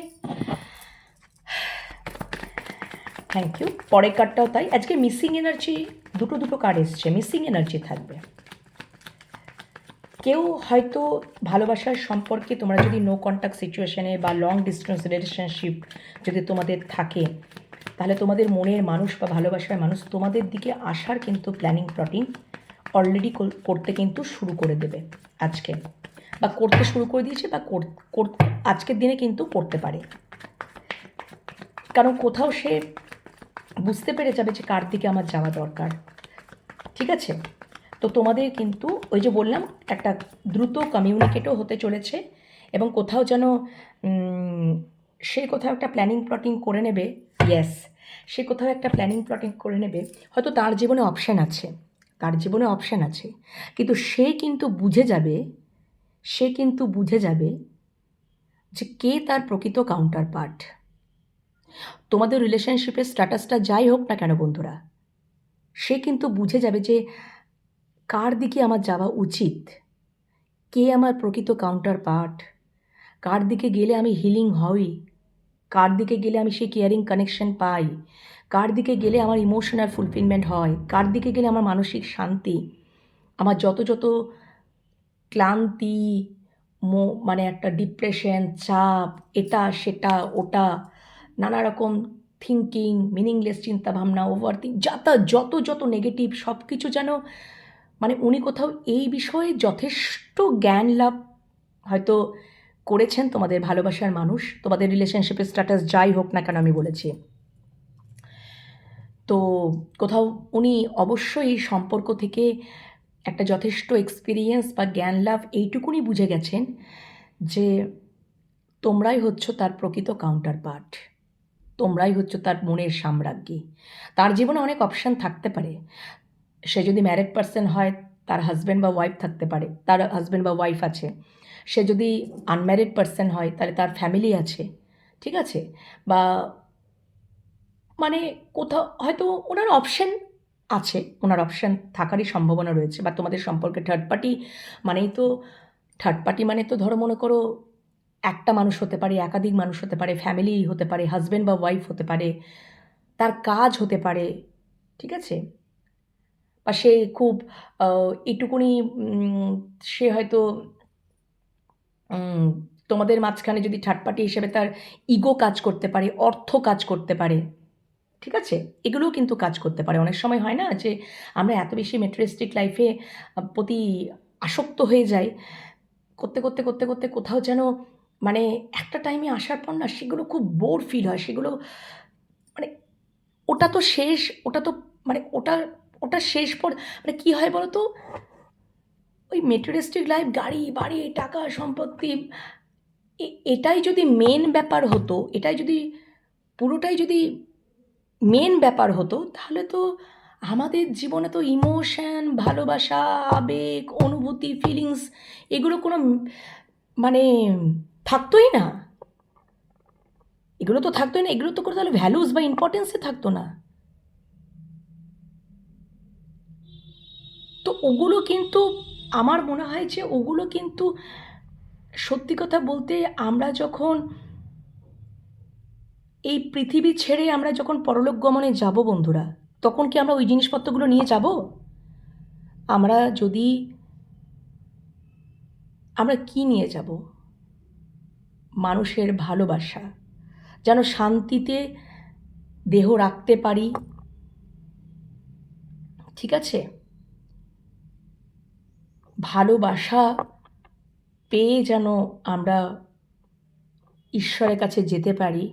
থ্যাংক ইউ। পরের কার্ডটাও তাই, আজকে মিসিং এনার্জি দুটো কার্ড এসছে, মিসিং এনার্জি থাকবে। কেউ হয়তো ভালোবাসার সম্পর্কে তোমরা যদি নো কন্ট্যাক্ট সিচুয়েশনে বা লং ডিস্টেন্স রিলেশনশিপ যদি তোমাদের থাকে, তাহলে তোমাদের মনের মানুষ বা ভালোবাসার মানুষ তোমাদের দিকে আসার কিন্তু প্ল্যানিং প্লটিং অলরেডি করতে কিন্তু শুরু করে দেবে আজকে, বা করতে শুরু করে দিয়েছে, বা আজকের দিনে কিন্তু করতে পারে। কারণ কোথাও সে বুঝতে পেরে যাবে যে কার দিকে আমার যাওয়া দরকার। ঠিক আছে? তো তোমাদের কিন্তু ওই যে বললাম একটা দ্রুত কমিউনিকেটও হতে চলেছে, এবং কোথাও যেন সে কোথাও একটা প্ল্যানিং প্লটিং করে নেবে। ইয়েস, সে কোথাও একটা প্ল্যানিং প্লটিং করে নেবে। হয়তো তার জীবনে অপশান আছে, তার জীবনে অপশান আছে, কিন্তু সে কিন্তু বুঝে যাবে, সে কিন্তু বুঝে যাবে যে কে তার প্রকৃত কাউন্টার পার্ট। তোমাদের রিলেশনশিপের স্ট্যাটাসটা যাই হোক না কেন বন্ধুরা, সে কিন্তু বুঝে যাবে যে কার দিকে আমার যাওয়া উচিত, কে আমার প্রকৃত কাউন্টার পার্ট, কার দিকে গেলে আমি হিলিং হই, কার দিকে গেলে আমি সেই কেয়ারিং কানেকশন পাই, কার দিকে গেলে আমার ইমোশনাল ফুলফিলমেন্ট হয়, কার দিকে গেলে আমার মানসিক শান্তি, আমার যত যত ক্লান্তি, মানে একটা ডিপ্রেশন, চাপ, এটা সেটা ওটা, নানা রকম থিঙ্কিং, মিনিংলেস চিন্তাভাবনা, ওভার যত যত নেগেটিভ সব কিছু যেন, মানে উনি কোথাও এই বিষয়ে যথেষ্ট জ্ঞান লাভ হয়তো করেছেন তোমাদের ভালোবাসার মানুষ, তোমাদের রিলেশনশিপের স্ট্যাটাস যাই হোক না কেন আমি বলেছি। তো কোথাও উনি অবশ্যই এই সম্পর্ক থেকে একটা যথেষ্ট এক্সপিরিয়েন্স বা জ্ঞান লাভ এইটুকুনি বুঝে গেছেন যে তোমরাই হচ্ছ তার প্রকৃত কাউন্টার পার্ট, তোমরাই হচ্ছ তার মনের সাম্রাজ্ঞী। তার জীবনে অনেক অপশান থাকতে পারে। সে যদি ম্যারিড পার্সন হয়, তার হাজব্যান্ড বা ওয়াইফ থাকতে পারে, তার হাজব্যান্ড বা ওয়াইফ আছে। সে যদি আনম্যারিড পার্সন হয়, তাহলে তার ফ্যামিলি আছে। ঠিক আছে? বা মানে কোথাও হয়তো ওনার অপশান আছে, ওনার অপশান থাকারই সম্ভাবনা রয়েছে। বা তোমাদের সম্পর্কে থার্ড পার্টি মানেই তো, থার্ড পার্টি মানে তো ধরো মনে করো একটা মানুষ হতে পারে, একাধিক মানুষ হতে পারে, ফ্যামিলি হতে পারে, হাজব্যান্ড বা ওয়াইফ হতে পারে, তার কাজ হতে পারে। ঠিক আছে? বা সে খুব এটুকুনি সে হয়তো তোমাদের মাঝখানে যদি থার্ড পার্টি হিসেবে তার ইগো কাজ করতে পারে, অর্থ কাজ করতে পারে। ঠিক আছে? এগুলোও কিন্তু কাজ করতে পারে। অনেক সময় হয় না যে আমরা এত বেশি মেটেরিয়ালিস্টিক লাইফে প্রতি আসক্ত হয়ে যাই, করতে করতে করতে করতে কোথাও যেন মানে একটা টাইমে আসার পর না সেগুলো খুব বোর ফিল হয়। সেগুলো মানে ওটা তো শেষ, ওটা তো মানে ওটা ওটা শেষ পর মানে কী হয় বলো তো, ওই মেটেরিয়ালিস্টিক লাইফ, গাড়ি বাড়ি, টাকা সম্পত্তি, এটাই যদি মেন ব্যাপার হতো, এটাই যদি পুরোটাই যদি মেন ব্যাপার হতো, তাহলে তো আমাদের জীবনে তো ইমোশন, ভালোবাসা, আবেগ, অনুভূতি, ফিলিংস এগুলো কোনো মানে থাকতোই না। এগুলো তো থাকতোই না, এগুলো তো কোনো তাহলে ভ্যালুস বা ইম্পর্টেন্সই থাকতো না। তো ওগুলো কিন্তু আমার মনে হয় যে ওগুলো কিন্তু সত্যি কথা বলতে আমরা যখন এই পৃথিবী ছেড়ে আমরা যখন পরলোক গমনে যাব বন্ধুরা, তখন কি আমরা ওই জিনিসপত্রগুলো নিয়ে যাব? আমরা যদি আমরা কি নিয়ে যাব? মানুষের ভালোবাসা, যেন শান্তিতে দেহ রাখতে পারি। ঠিক আছে? ভালোবাসা পেয়ে যেন আমরা ঈশ্বরের কাছে যেতে পারি,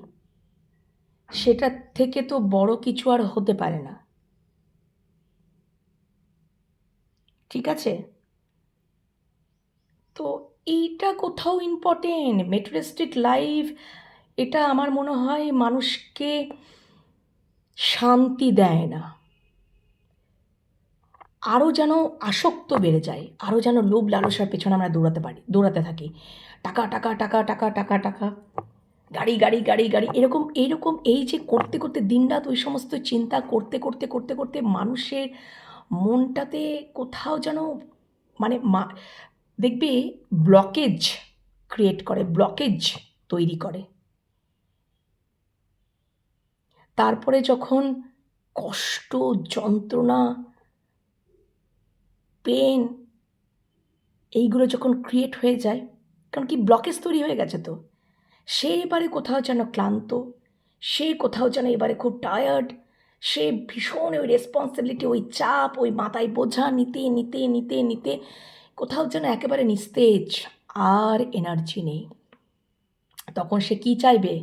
সেটার থেকে তো বড় কিছু আর হতে পারে না। ঠিক আছে? তো এইটা কোথাও ইম্পর্টেন্ট। মেটেরিয়ালিস্টিক লাইফ এটা আমার মনে হয় মানুষকে শান্তি দেয় না, আরও যেন আসক্ত বেড়ে যায়, আরও যেন লোভ লালসার পেছনে আমরা দৌড়াতে থাকি। টাকা টাকা টাকা টাকা টাকা টাকা, গাড়ি গাড়ি গাড়ি গাড়ি, এরকম এইরকম এই যে করতে করতে দিনরাত ওই সমস্ত চিন্তা করতে করতে করতে করতে মানুষের মনটাতে কোথাও যেন মানে দেখবে ব্লকেজ ক্রিয়েট করে, ব্লকেজ তৈরি করে। তারপরে যখন কষ্ট, যন্ত্রণা, পেন এইগুলো যখন ক্রিয়েট হয়ে যায়, কারণ কি ব্লকেজ তৈরি হয়ে গেছে, তো সে এবারে কোথাও যেন ক্লান্ত, সে কোথাও যেন এবারে খুব টায়ার্ড, সে ভীষণ ওই রেসপন্সিবিলিটি, ওই চাপ, ওই মাথায় বোঝা নিতে নিতে নিতে নিতে কোথাও যেন একেবারে নিস্তেজ, আর এনার্জি নেই। তখন সে কি চাইবে?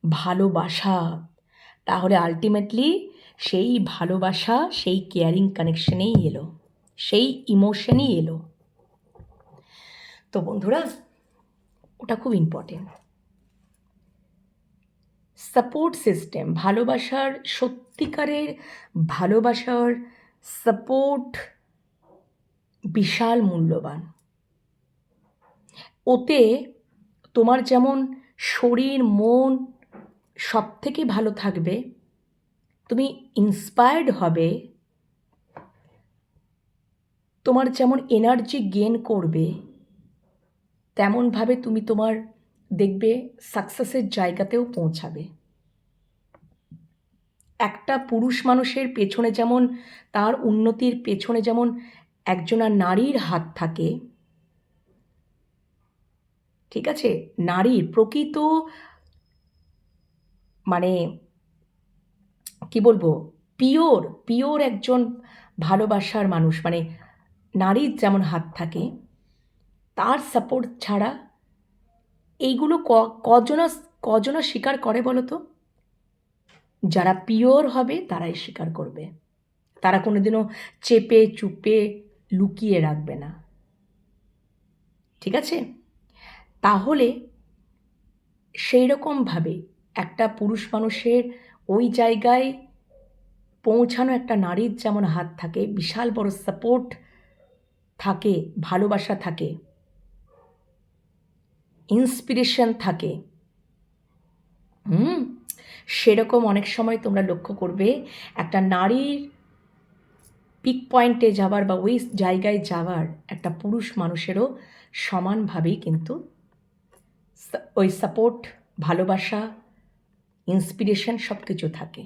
ভালোবাসা। তাহলে আলটিমেটলি সেই ভালোবাসা, সেই কেয়ারিং কানেকশনেই এলো, সেই ইমোশনই এলো। তো বন্ধুরা, ওটা খুব ইম্পর্টেন্ট। সাপোর্ট সিস্টেম, ভালোবাসার, সত্যিকারের ভালোবাসার সাপোর্ট বিশাল মূল্যবান। ওতে তোমার যেমন শরীর মন সব থেকে ভালো থাকবে, তুমি ইন্সপায়ার্ড হবে, তোমার যেমন এনার্জি গেন করবে, তেমনভাবে তুমি তোমার দেখবে সাকসেসের জায়গাতেও পৌঁছাবে। একটা পুরুষ মানুষের পেছনে যেমন, তার উন্নতির পেছনে যেমন একজনা নারীর হাত থাকে, ঠিক আছে, নারীর প্রকৃত মানে কি বলবো, পিওর পিওর একজন ভালোবাসার মানুষ মানে নারীর যেমন হাত থাকে, তার সাপোর্ট ছাড়া এইগুলো কজনা স্বীকার করে বলো তো? যারা পিওর হবে তারাই স্বীকার করবে। তারা কোনোদিনও চেপে চুপে লুকিয়ে রাখবে না, ঠিক আছে? তাহলে সেই রকমভাবে একটা পুরুষ মানুষের ওই জায়গায় পৌঁছানো একটা নারীর যেমন হাত থাকে, বিশাল বড় সাপোর্ট থাকে, ভালোবাসা থাকে, ইন্সপিরেশন থাকে, সেরকম অনেক সময় তোমরা লক্ষ্য করবে একটা নারীর পিক পয়েন্টে যাওয়ার বা ওই জায়গায় যাওয়ার একটা পুরুষ মানুষেরও সমানভাবেই কিন্তু ওই সাপোর্ট, ভালোবাসা, ইন্সপিরেশন সব কিছু থাকে।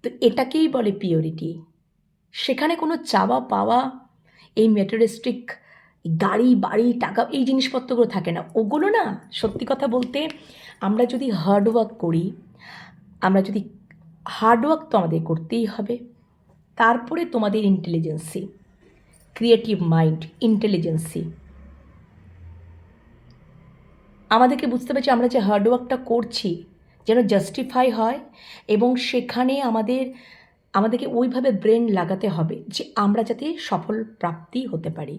তো এটাকেই বলে পিওরিটি। সেখানে কোনো চাওয়া পাওয়া, এই ম্যাটেরিয়ালিস্টিক গাড়ি বাড়ি টাকা এই জিনিসপত্রগুলো থাকে না। ওগুলো না, সত্যি কথা বলতে, আমরা যদি হার্ডওয়ার্ক করি, আমরা যদি হার্ডওয়ার্ক তো আমাদের করতেই হবে, তারপরে তোমাদের ইন্টেলিজেন্সি, ক্রিয়েটিভ মাইন্ড, ইন্টেলিজেন্সি আমাদেরকে বুঝতে পারছি আমরা যে হার্ডওয়ার্কটা করছি যেন জাস্টিফাই হয়, এবং সেখানে আমাদেরকে ওইভাবে ব্রেন লাগাতে হবে যে আমরা যাতে সফল প্রাপ্তি হতে পারি,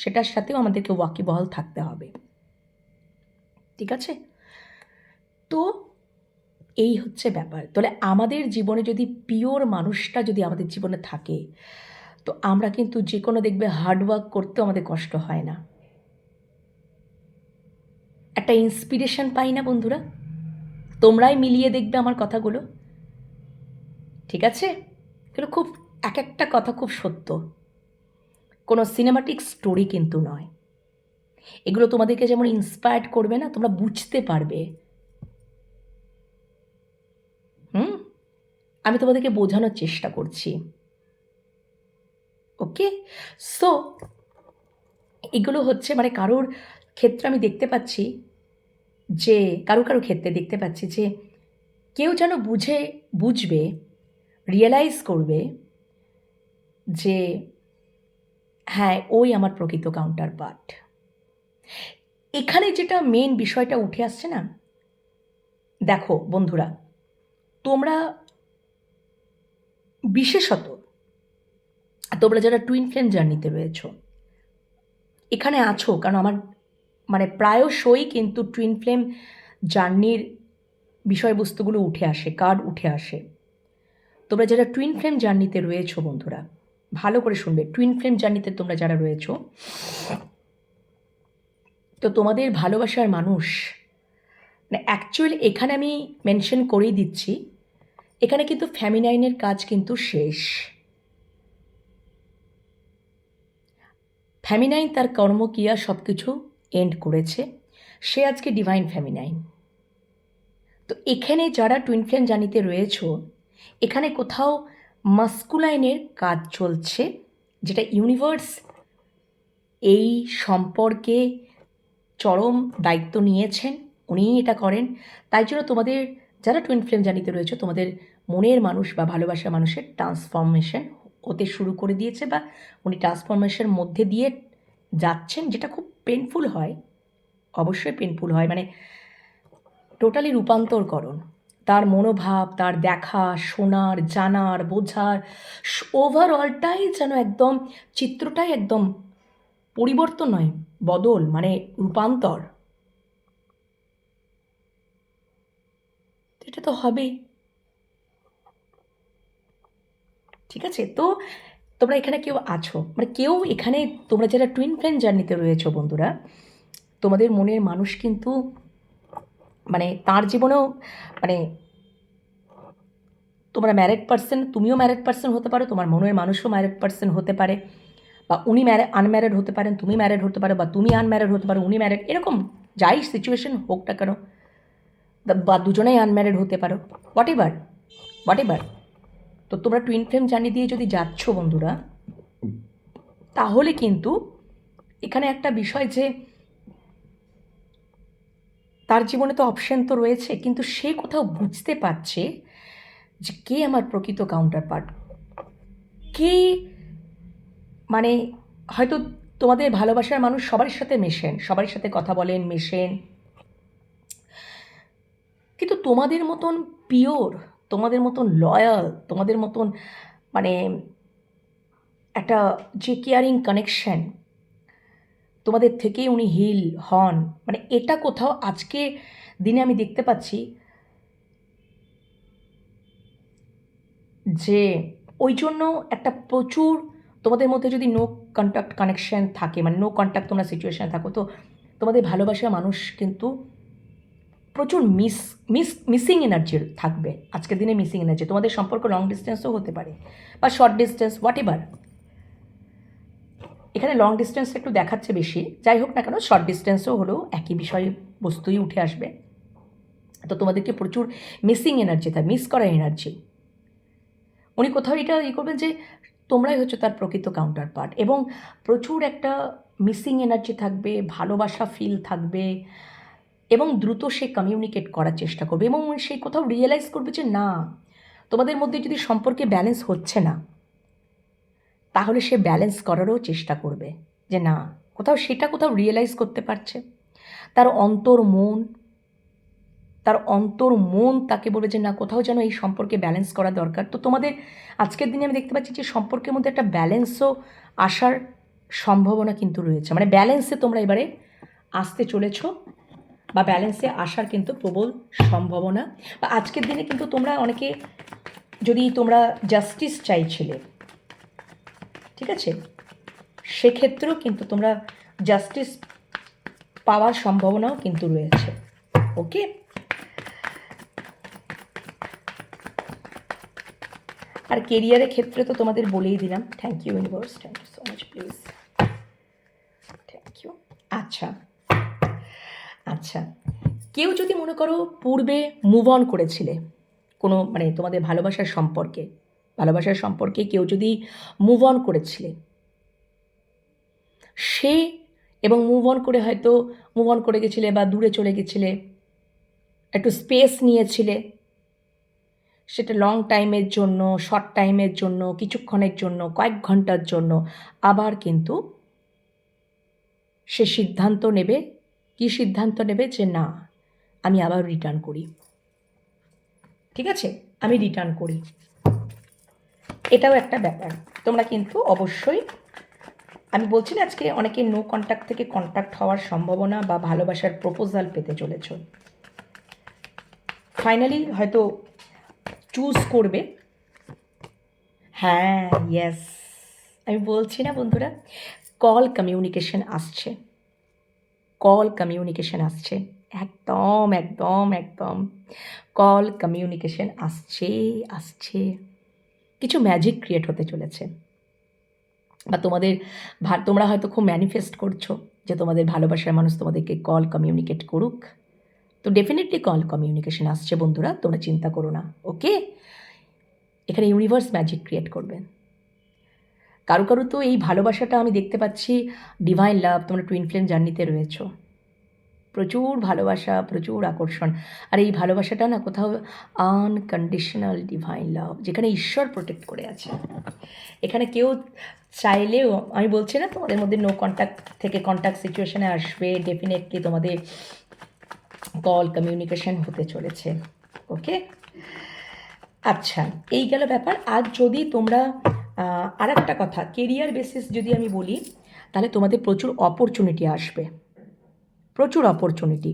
সেটার সাথেও আমাদেরকে ওয়াকিবহাল থাকতে হবে, ঠিক আছে? তো এই হচ্ছে ব্যাপার। তাহলে আমাদের জীবনে যদি পিওর মানুষটা যদি আমাদের জীবনে থাকে, তো আমরা কিন্তু যে কোনো দেখবে হার্ডওয়ার্ক করতেও আমাদের কষ্ট হয় না। একটা ইন্সপিরেশন পাই না বন্ধুরা? তোমরাই মিলিয়ে দেখবে আমার কথাগুলো, ঠিক আছে? এগুলো খুব, এক একটা কথা খুব সত্য, কোনো সিনেমাটিক স্টোরি কিন্তু নয়। এগুলো তোমাদেরকে যেমন ইন্সপায়ার্ড করবে না, তোমরা বুঝতে পারবে। আমি তোমাদেরকে বোঝানোর চেষ্টা করছি, ওকে? সো এগুলো হচ্ছে মানে কারোর ক্ষেত্রে আমি দেখতে পাচ্ছি যে কারো ক্ষেত্রে দেখতে পাচ্ছি যে কেউ যেন বুঝবে, রিয়েলাইজ করবে যে হ্যাঁ, ওই আমার প্রকৃত কাউন্টার পার্ট। এখানে যেটা মেন বিষয়টা উঠে আসছে না, দেখো বন্ধুরা, তোমরা বিশেষত তোমরা যারা টুইন ফ্লেম জার্নিতে রয়েছো, এখানে আছো কারণ আমার মানে প্রায়শই কিন্তু টুইন ফ্লেম জার্নির বিষয়বস্তুগুলো উঠে আসে, কার্ড উঠে আসে। তোমরা যারা টুইন ফ্লেম জার্নিতে রয়েছো বন্ধুরা, ভালো করে শুনবে, টুইন ফ্লেম জার্নিতে তোমরা যারা রয়েছো, তো তোমাদের ভালোবাসার মানুষ মানে অ্যাকচুয়ালি এখানে আমি মেনশন করেই দিচ্ছি, এখানে কিন্তু ফ্যামিনাইনের কাজ কিন্তু শেষ। ফ্যামিনাইন তার কর্মক্রিয়া সব কিছু এন্ড করেছে, সে আজকে ডিভাইন ফ্যামিনাইন। তো এখানে যারা টুইন ফ্লেম জার্নিতে রয়েছো, এখানে কোথাও মাস্কুলাইনের কাজ চলছে, যেটা ইউনিভার্স এই সম্পর্কে চরম দায়িত্ব নিয়েছেন, উনিই এটা করেন। তাই জন্য তোমাদের যারা টুইন ফ্লেম জার্নিতে রয়েছে, তোমাদের মনের মানুষ বা ভালোবাসার মানুষের ট্রান্সফরমেশন হতে শুরু করে দিয়েছে, বা উনি ট্রান্সফরমেশনের মধ্যে দিয়ে যাচ্ছেন, যেটা খুব পেনফুল হয়, অবশ্যই পেনফুল হয়, মানে টোটালি রূপান্তরকরণ। তার মনোভাব, তার দেখা, শোনার, জানার, বোঝার, ওভারঅলটাই যেন একদম, চিত্রটাই একদম পরিবর্তন নয়, বদল, মানে রূপান্তর। এটা তো হবেই, ঠিক আছে? তো তোমরা এখানে কেউ আছো, মানে কেউ এখানে, তোমরা যারা টুইন ফ্লেম জার্নিতে রয়েছো বন্ধুরা, তোমাদের মনের মানুষ কিন্তু মানে তার জীবনেও, মানে তোমরা ম্যারিড পার্সন, তুমিও ম্যারিড পার্সন হতে পারো, তোমার মনের মানুষও ম্যারিড পার্সন হতে পারে, বা উনি আনম্যারিড হতে পারেন, তুমি ম্যারিড হতে পারো, বা তুমি আনম্যারিড হতে পারো, উনি ম্যারিড, এরকম যাই সিচুয়েশন হোক না কেন, বা দুজনেই আনম্যারিড হতে পারো, হোয়াট এভার, হোয়াট এভার। তো তোমরা টুইন ফ্লেম জার্নি দিয়ে যদি যাচ্ছ বন্ধুরা, তাহলে কিন্তু এখানে একটা বিষয় যে তার জীবনে তো অপশন তো রয়েছে, কিন্তু সে কোথাও বুঝতে পারছে যে কে আমার প্রকৃত কাউন্টার পার্ট, কে, মানে হয়তো তোমাদের ভালোবাসার মানুষ সবার সাথে মেশেন, সবার সাথে কথা বলেন, মেশেন, কিন্তু তোমাদের মতন পিওর, তোমাদের মতন লয়াল, তোমাদের মতন মানে একটা যে কেয়ারিং কানেকশন, তোমাদের থেকেই উনি হিল হন, মানে এটা কোথাও আজকে দিনে আমি দেখতে পাচ্ছি যে ওই জন্য একটা প্রচুর তোমাদের মধ্যে যদি নো কন্ট্যাক্ট কানেকশন থাকে, মানে নো কন্ট্যাক্ট তোমরা সিচুয়েশানে থাকো, তো তোমাদের ভালোবাসার মানুষ কিন্তু প্রচুর মিসিং এনার্জি থাকবে আজকের দিনে, মিসিং এনার্জি। তোমাদের সম্পর্ক লং ডিস্টেন্সও হতে পারে, বা শর্ট ডিস্টেন্স, হোয়াট এভার। এখানে লং ডিস্টেন্সটা একটু দেখাচ্ছে বেশি, যাই হোক না কেন, শর্ট ডিস্টেন্সও হলেও একই বিষয় বস্তুই উঠে আসবে। তো তোমাদেরকে প্রচুর মিসিং এনার্জি, তার মিস করা এনার্জি, উনি কোথাও এটা করবেন যে তোমরাই হচ্ছে তার প্রকৃত কাউন্টার পার্ট, এবং প্রচুর একটা মিসিং এনার্জি থাকবে, ভালোবাসা ফিল থাকবে, এবং দ্রুত সে কমিউনিকেট করার চেষ্টা করবে, এবং সে কোথাও রিয়েলাইজ করবে যে না, তোমাদের মধ্যে যদি সম্পর্কে ব্যালেন্স হচ্ছে না, তাহলে সে ব্যালেন্স করারও চেষ্টা করবে, যে না, কোথাও রিয়েলাইজ করতে পারছে, তার অন্তর মন তাকে বলবে যে না, কোথাও যেন এই সম্পর্কে ব্যালেন্স করা দরকার। তো তোমাদের আজকের দিনে আমি দেখতে পাচ্ছি যে সম্পর্কের মধ্যে একটা ব্যালেন্সও আসার সম্ভাবনা কিন্তু রয়েছে, মানে ব্যালেন্সে তোমরা এবারে আসতে চলেছো, বা ব্যালেন্সে আসার কিন্তু প্রবল সম্ভাবনা। বা আজকের দিনে কিন্তু তোমরা অনেকে, যদি তোমরা জাস্টিস চাইছিলে, ঠিক আছে, সেক্ষেত্রেও কিন্তু তোমরা জাস্টিস পাওয়ার সম্ভাবনাও কিন্তু রয়েছে। ওকে, আর কেরিয়ারের ক্ষেত্রে তো তোমাদের বলেই দিলাম। Thank you universe, thank you so much, please, thank you. আচ্ছা আচ্ছা, কেউ যদি মনে করো পূর্বে মুভ অন করেছিলে কোনো, মানে তোমাদের ভালোবাসার সম্পর্কে কেউ যদি মুভ অন করেছিলে, সে, এবং মুভ অন করে গেছিলে, বা দূরে চলে গেছিলে, একটু স্পেস নিয়েছিলে, সেটা লং টাইমের জন্য, শর্ট টাইমের জন্য, কিছুক্ষণের জন্য, কয়েক ঘন্টার জন্য, আবার কিন্তু সে সিদ্ধান্ত নেবে, কি সিদ্ধান্ত নেবে, যে না, আমি আবার রিটার্ন করি, ঠিক আছে, আমি রিটার্ন করি। এটাও একটা ব্যাপার। তোমরা কিন্তু অবশ্যই, আমি বলছি না, আজকে অনেকে নো কন্ট্যাক্ট থেকে কন্ট্যাক্ট হওয়ার সম্ভাবনা বা ভালোবাসার প্রপোজাল পেতে চলেছ, ফাইনালি হয়তো চুজ করবে। হ্যাঁ, ইয়েস, আমি বলছি না বন্ধুরা, কল কমিউনিকেশন আসছে, একদম একদম একদম, কল কমিউনিকেশন আসছে, কিছু ম্যাজিক ক্রিয়েট হতে চলেছে, বা তোমরা হয়তো খুব ম্যানিফেস্ট করছো যে তোমাদের ভালোবাসার মানুষ তোমাদেরকে কল কমিউনিকেট করুক। তো ডেফিনেটলি কল কমিউনিকেশন আসছে বন্ধুরা, তোমরা চিন্তা করো না। ওকে, এখানে ইউনিভার্স ম্যাজিক ক্রিয়েট করবেন। কারো তো এই ভালোবাসাটা আমি দেখতে পাচ্ছি ডিভাইন লাভ, তোমরা টুইন ফ্লেম জার্নিতে রয়েছো, প্রচুর ভালোবাসা, প্রচুর আকর্ষণ। আর এই ভালোবাসাটা না কোথাও আনকন্ডিশনাল ডিভাইন লাভ, যেখানে ঈশ্বর প্রোটেক্ট করে আছে। এখানে কেউ চাইলেও, আমি বলছি না তোমাদের মধ্যে নো কন্ট্যাক্ট থেকে কন্ট্যাক্ট সিচুয়েশানে আসবে, ডেফিনেটলি তোমাদের কল কমিউনিকেশন হতে চলেছে। ওকে, আচ্ছা, এই গেল ব্যাপার। আর যদি তোমরা আর একটা কথা, কেরিয়ার বেসিস যদি আমি বলি, তাহলে তোমাদের প্রচুর অপরচুনিটি আসবে, প্রচুর অপরচুনিটি।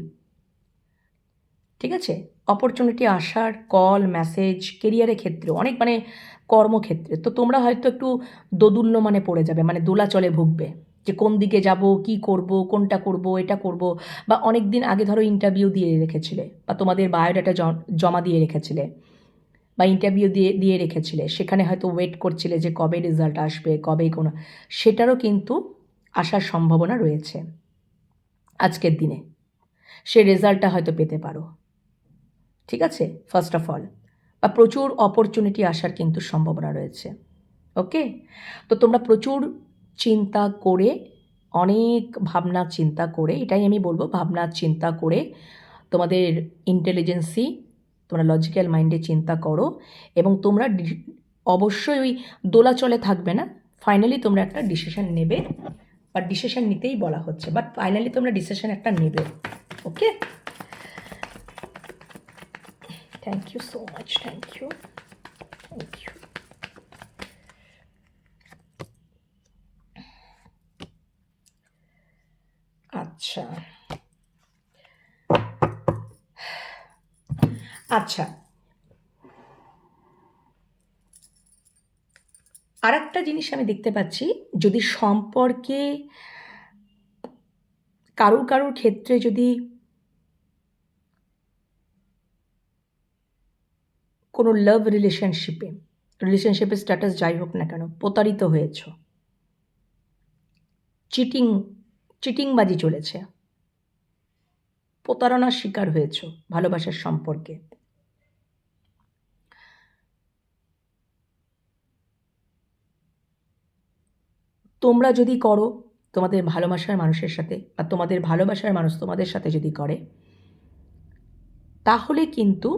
ঠিক আছে, অপরচুনিটি আসার কল মেসেজ কেরিয়ারের ক্ষেত্রে অনেক, মানে কর্মক্ষেত্রে তো তোমরা হয়তো একটু দোদুল্য মানে পড়ে যাবে, মানে দোলাচলে ভুগবে যে কোন দিকে যাব, কি করব, কোনটা করব, এটা করব। বা অনেক দিন আগে ধরো ইন্টারভিউ দিয়ে রেখেছিলে, বা তোমাদের বায়োডাটা জমা দিয়ে রেখেছিলে, বা ইন্টারভিউ দিয়ে রেখেছিলে, সেখানে হয়তো ওয়েট করছিলে যে কবে রেজাল্ট আসবে, কবে কোনো, সেটারও কিন্তু আসার সম্ভাবনা রয়েছে আজকের দিনে। সে রেজাল্টটা হয়তো পেতে পারো। ঠিক আছে, ফার্স্ট অফ অল, বা প্রচুর অপরচুনিটি আসার কিন্তু সম্ভাবনা রয়েছে। ওকে, তো তোমরা প্রচুর চিন্তা করে, অনেক ভাবনা চিন্তা করে, এটাই আমি বলবো, ভাবনা চিন্তা করে তোমাদের ইন্টেলিজেন্সি, তোমরা লজিক্যাল মাইন্ডে চিন্তা করো, এবং তোমরা অবশ্যই ওই দোলাচলে থাকবে না। ফাইনালি তোমরা একটা ডিসিশন নেবে, বা ডিসিশন নিতেই বলা হচ্ছে, বাট ফাইনালি তোমরা ডিসিশন একটা নেবে। Okay, thank you so much, thank you, thank you. আচ্ছা আচ্ছা, আর একটা জিনিস আমি দেখতে পাচ্ছি, যদি সম্পর্কে কারুর ক্ষেত্রে যদি কোনো লাভ রিলেশনশিপের স্ট্যাটাস যাই হোক না কেন, প্রতারিত হয়েছ, চিটিংবাজি চলেছে, প্রতারণার শিকার হয়েছ ভালোবাসার সম্পর্কে, তোমরা যদি করো তোমাদের ভালোবাসার মানুষের সাথে, বা তোমাদের ভালোবাসার মানুষ তোমাদের সাথে যদি করে, তাহলে কিন্তু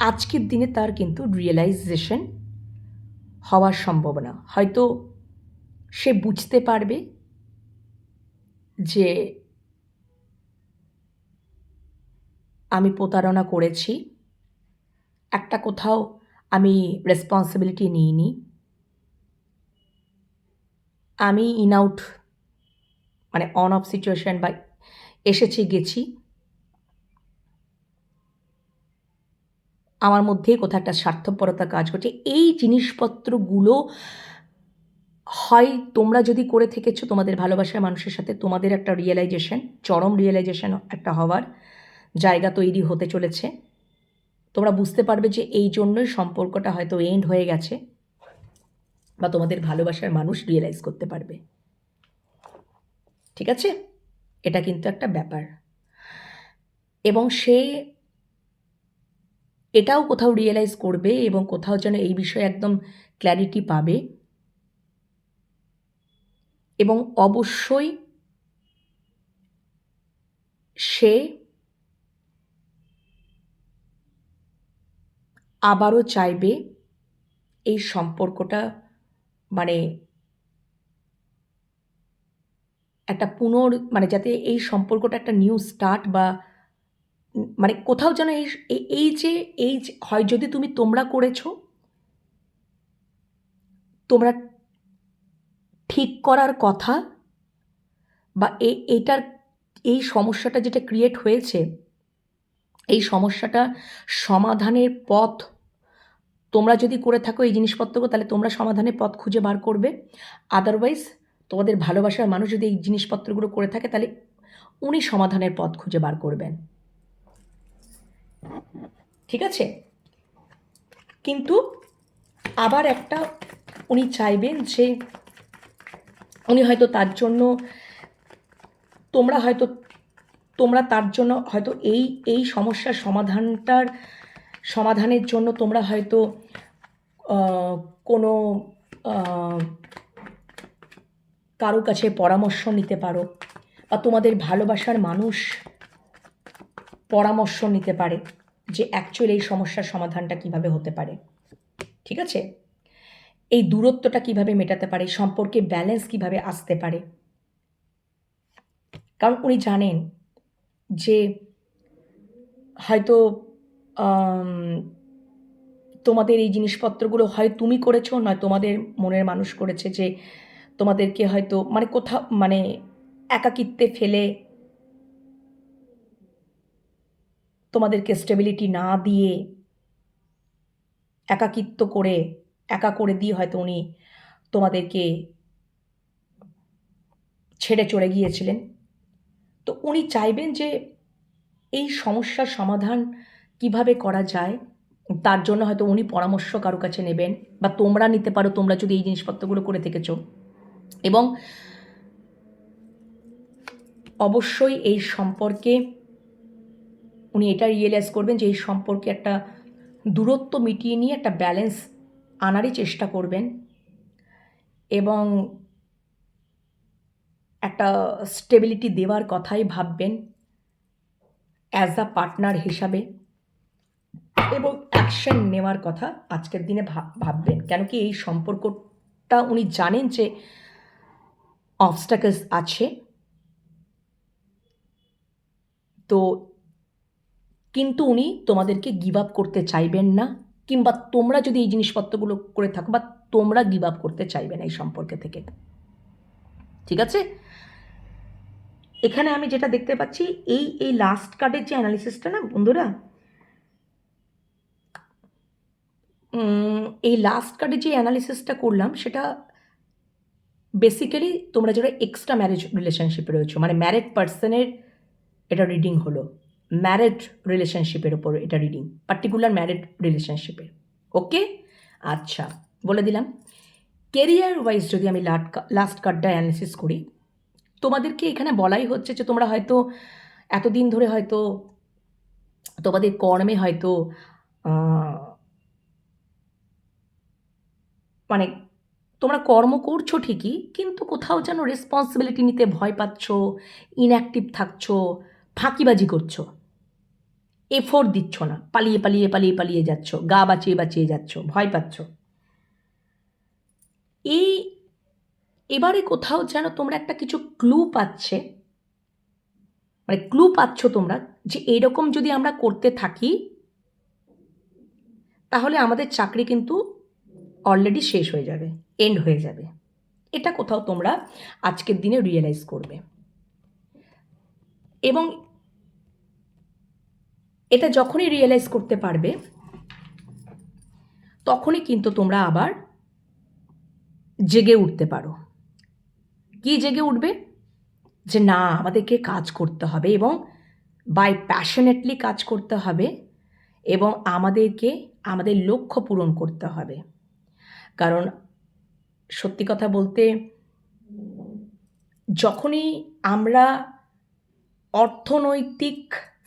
আজকের দিনে তার কিন্তু রিয়েলাইজেশন হওয়ার সম্ভাবনা, হয়তো সে বুঝতে পারবে যে আমি প্রতারণা করেছি, একটা কোথাও আমি রেসপন্সিবিলিটি নিইনি, আমি ইন আউট, মানে অন অফ সিচুয়েশান, বা এসেছি গেছি, আমার মধ্যে কোথাও একটা স্বার্থপরতা কাজ করছে, এই জিনিসপত্রগুলো হয় তোমরা যদি করে থেকেছো তোমাদের ভালোবাসার মানুষের সাথে, তোমাদের একটা রিয়েলাইজেশন, চরম রিয়েলাইজেশন একটা হওয়ার জায়গা তৈরি হতে চলেছে। তোমরা বুঝতে পারবে যে এই জন্যই সম্পর্কটা হয়তো এন্ড হয়ে গেছে, বা তোমাদের ভালোবাসার মানুষ রিয়েলাইজ করতে পারবে। ঠিক আছে, এটা কিন্তু একটা ব্যাপার, এবং সে এটাও কোথাও রিয়েলাইজ করবে, এবং কোথাও যেন এই বিষয়ে একদম ক্ল্যারিটি পাবে, এবং অবশ্যই সে আবারও চাইবে এই সম্পর্কটা, মানে একটা মানে যাতে এই সম্পর্কটা একটা নিউ স্টার্ট, বা মানে কোথাও যেন এই যে হয়, যদি তোমরা করেছো, তোমরা ঠিক করার কথা, বা এটার এই সমস্যাটা যেটা ক্রিয়েট হয়েছে, এই সমস্যাটা সমাধানের পথ তোমরা যদি করে থাকো এই জিনিসপত্রগুলো, তাহলে তোমরা সমাধানের পথ খুঁজে বার করবে। আদারওয়াইজ তোমাদের ভালোবাসার মানুষ যদি এই জিনিসপত্রগুলো করে থাকে, তাহলে উনি সমাধানের পথ খুঁজে বার করবেন। ঠিক আছে, কিন্তু আবার একটা উনি চাইবেন যে উনি হয়তো তার জন্য, তোমরা তার জন্য হয়তো এই সমস্যার সমাধানের জন্য তোমরা হয়তো কোনো কারো কাছে পরামর্শ নিতে পারো, বা তোমাদের ভালোবাসার মানুষ পরামর্শ নিতে পারে যে অ্যাকচুয়ালি এই সমস্যার সমাধানটা কিভাবে হতে পারে। ঠিক আছে, এই দূরত্বটা কিভাবে মেটাতে পারে, সম্পর্কে ব্যালেন্স কিভাবে আসতে পারে। কারণ উনি জানেন যে হয়তো তোমাদের এই জিনিসপত্রগুলো হয় তুমি করেছো, নয় তোমাদের মনের মানুষ করেছে, যে তোমাদেরকে হয়তো মানে কোথাও মানে একাকিত্বে ফেলে তোমাদেরকে স্টেবিলিটি না দিয়ে একাকিত্ব করে একা করে দিয়ে হয়তো উনি তোমাদেরকে ছেড়ে চলে গিয়েছিলেন। তো উনি চাইবেন যে এই সমস্যার সমাধান কিভাবে করা যায়, তার জন্য হয়তো উনি পরামর্শ কারো কাছে নেবেন, বা তোমরা নিতে পারো, তোমরা যদি এই জিনিসপত্রগুলো করে থেকেছো। এবং অবশ্যই এই সম্পর্কে উনি এটা রিয়েলাইজ করবেন যে এই সম্পর্কে একটা দূরত্ব মিটিয়ে নিয়ে একটা ব্যালেন্স আনারই চেষ্টা করবেন, এবং একটা স্টেবিলিটি দেওয়ার কথাই ভাববেন অ্যাজ আ পার্টনার হিসাবে, এবং অ্যাকশন নেওয়ার কথা আজকের দিনে ভাববেন। কেন কি এই সম্পর্কটা উনি জানেন যে অবস্টাকলস আছে, তো কিন্তু উনি তোমাদেরকে গিভ আপ করতে চাইবেন না, কিংবা তোমরা যদি এই জিনিসপত্রগুলো করে থাকো, বা তোমরা গিভ আপ করতে চাইবে না এই সম্পর্কে থেকে। ঠিক আছে, এখানে আমি যেটা দেখতে পাচ্ছি, এই লাস্ট কার্ডের যে অ্যানালিসিসটা না বন্ধুরা, এই লাস্ট কার্ডে যে অ্যানালিসিসটা করলাম সেটা বেসিক্যালি তোমরা যারা এক্সট্রা ম্যারেজ রিলেশনশিপে রয়েছো, মানে ম্যারেড পার্সনের এটা রিডিং হলো, ম্যারেড রিলেশনশিপের ওপর এটা রিডিং, পার্টিকুলার ম্যারেড রিলেশনশিপের। ওকে, আচ্ছা, বলে দিলাম। কেরিয়ার ওয়াইজ যদি আমি লাস্ট কার্ডটা অ্যানালিসিস করি, তোমাদেরকে এখানে বলাই হচ্ছে যে তোমরা হয়তো এতদিন ধরে হয়তো তোমাদের কর্মে হয়তো মানে তোমরা কর্ম করছো ঠিকই, কিন্তু কোথাও যেন রেসপন্সিবিলিটি নিতে ভয় পাচ্ছ, ইনঅ্যাক্টিভ থাকছো, ফাঁকিবাজি করছো, এফোর্ট দিচ্ছ না, পালিয়ে পালিয়ে পালিয়ে পালিয়ে যাচ্ছ, গা বাঁচিয়ে বাঁচিয়ে যাচ্ছ, ভয় পাচ্ছ। এবারে কোথাও যেন তোমরা একটা কিছু ক্লু পাচ্ছে, মানে ক্লু পাচ্ছ তোমরা যে এইরকম যদি আমরা করতে থাকি তাহলে আমাদের চাকরি কিন্তু অলরেডি শেষ হয়ে যাবে, এন্ড হয়ে যাবে। এটা কোথাও তোমরা আজকের দিনে রিয়েলাইজ করবে, এবং এটা যখনই রিয়েলাইজ করতে পারবে তখনই কিন্তু তোমরা আবার জেগে উঠতে পারো। কি জেগে উঠবে? যে না, আমাদেরকে কাজ করতে হবে, এবং বাই প্যাশনেটলি কাজ করতে হবে, এবং আমাদেরকে আমাদের লক্ষ্য পূরণ করতে হবে। কারণ সত্যি কথা বলতে, যখনই আমরা অর্থনৈতিক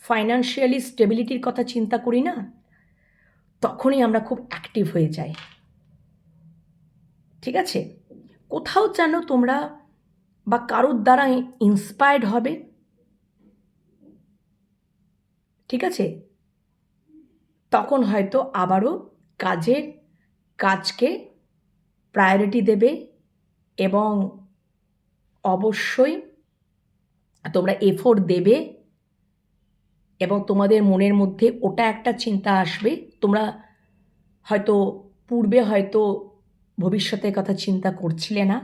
ফাইন্যান্সিয়ালি স্টেবিলিটির কথা চিন্তা করি না, তখনই আমরা খুব অ্যাক্টিভ হয়ে যাই। ঠিক আছে, কোথাও যেন তোমরা বা কারোর দ্বারা ইন্সপায়ার্ড হবে। ঠিক আছে, তখন হয়তো আবারও কাজকে প্রায়োরিটি দেবে, এবং অবশ্যই তোমরা এফোর্ট দেবে, এবং তোমাদের মনের মধ্যে ওটা একটা চিন্তা আসবে, তোমরা হয়তো পূর্বে হয়তো ভবিষ্যতের কথা চিন্তা করছিলে না,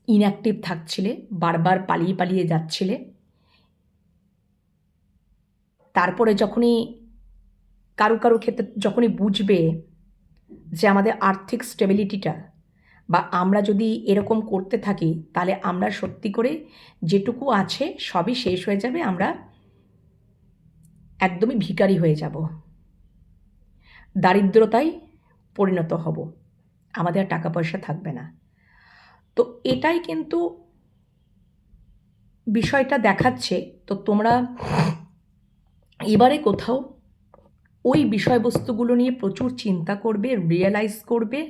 ইনঅ্যাক্টিভ থাকছিলে, বারবার পালিয়ে পালিয়ে যাচ্ছিলে। তারপরে যখনই কারো ক্ষেত্রে যখনই বুঝবে যে আমাদের আর্থিক স্টেবিলিটিটা, বা আমরা যদি এরকম করতে থাকি তাহলে আমরা সত্যি করে যেটুকু আছে সবই শেষ হয়ে যাবে, আমরা একদমই ভিখারি হয়ে যাব, দারিদ্রতায় পরিণত হব, আমাদের টাকা পয়সা থাকবে না। তো এটাই কিন্তু বিষয়টা দেখাচ্ছে। তো তোমরা এবারে কোথাও ওই বিষয়বস্তুগুলো নিয়ে প্রচুর চিন্তা করবে, রিয়েলাইজ করবে,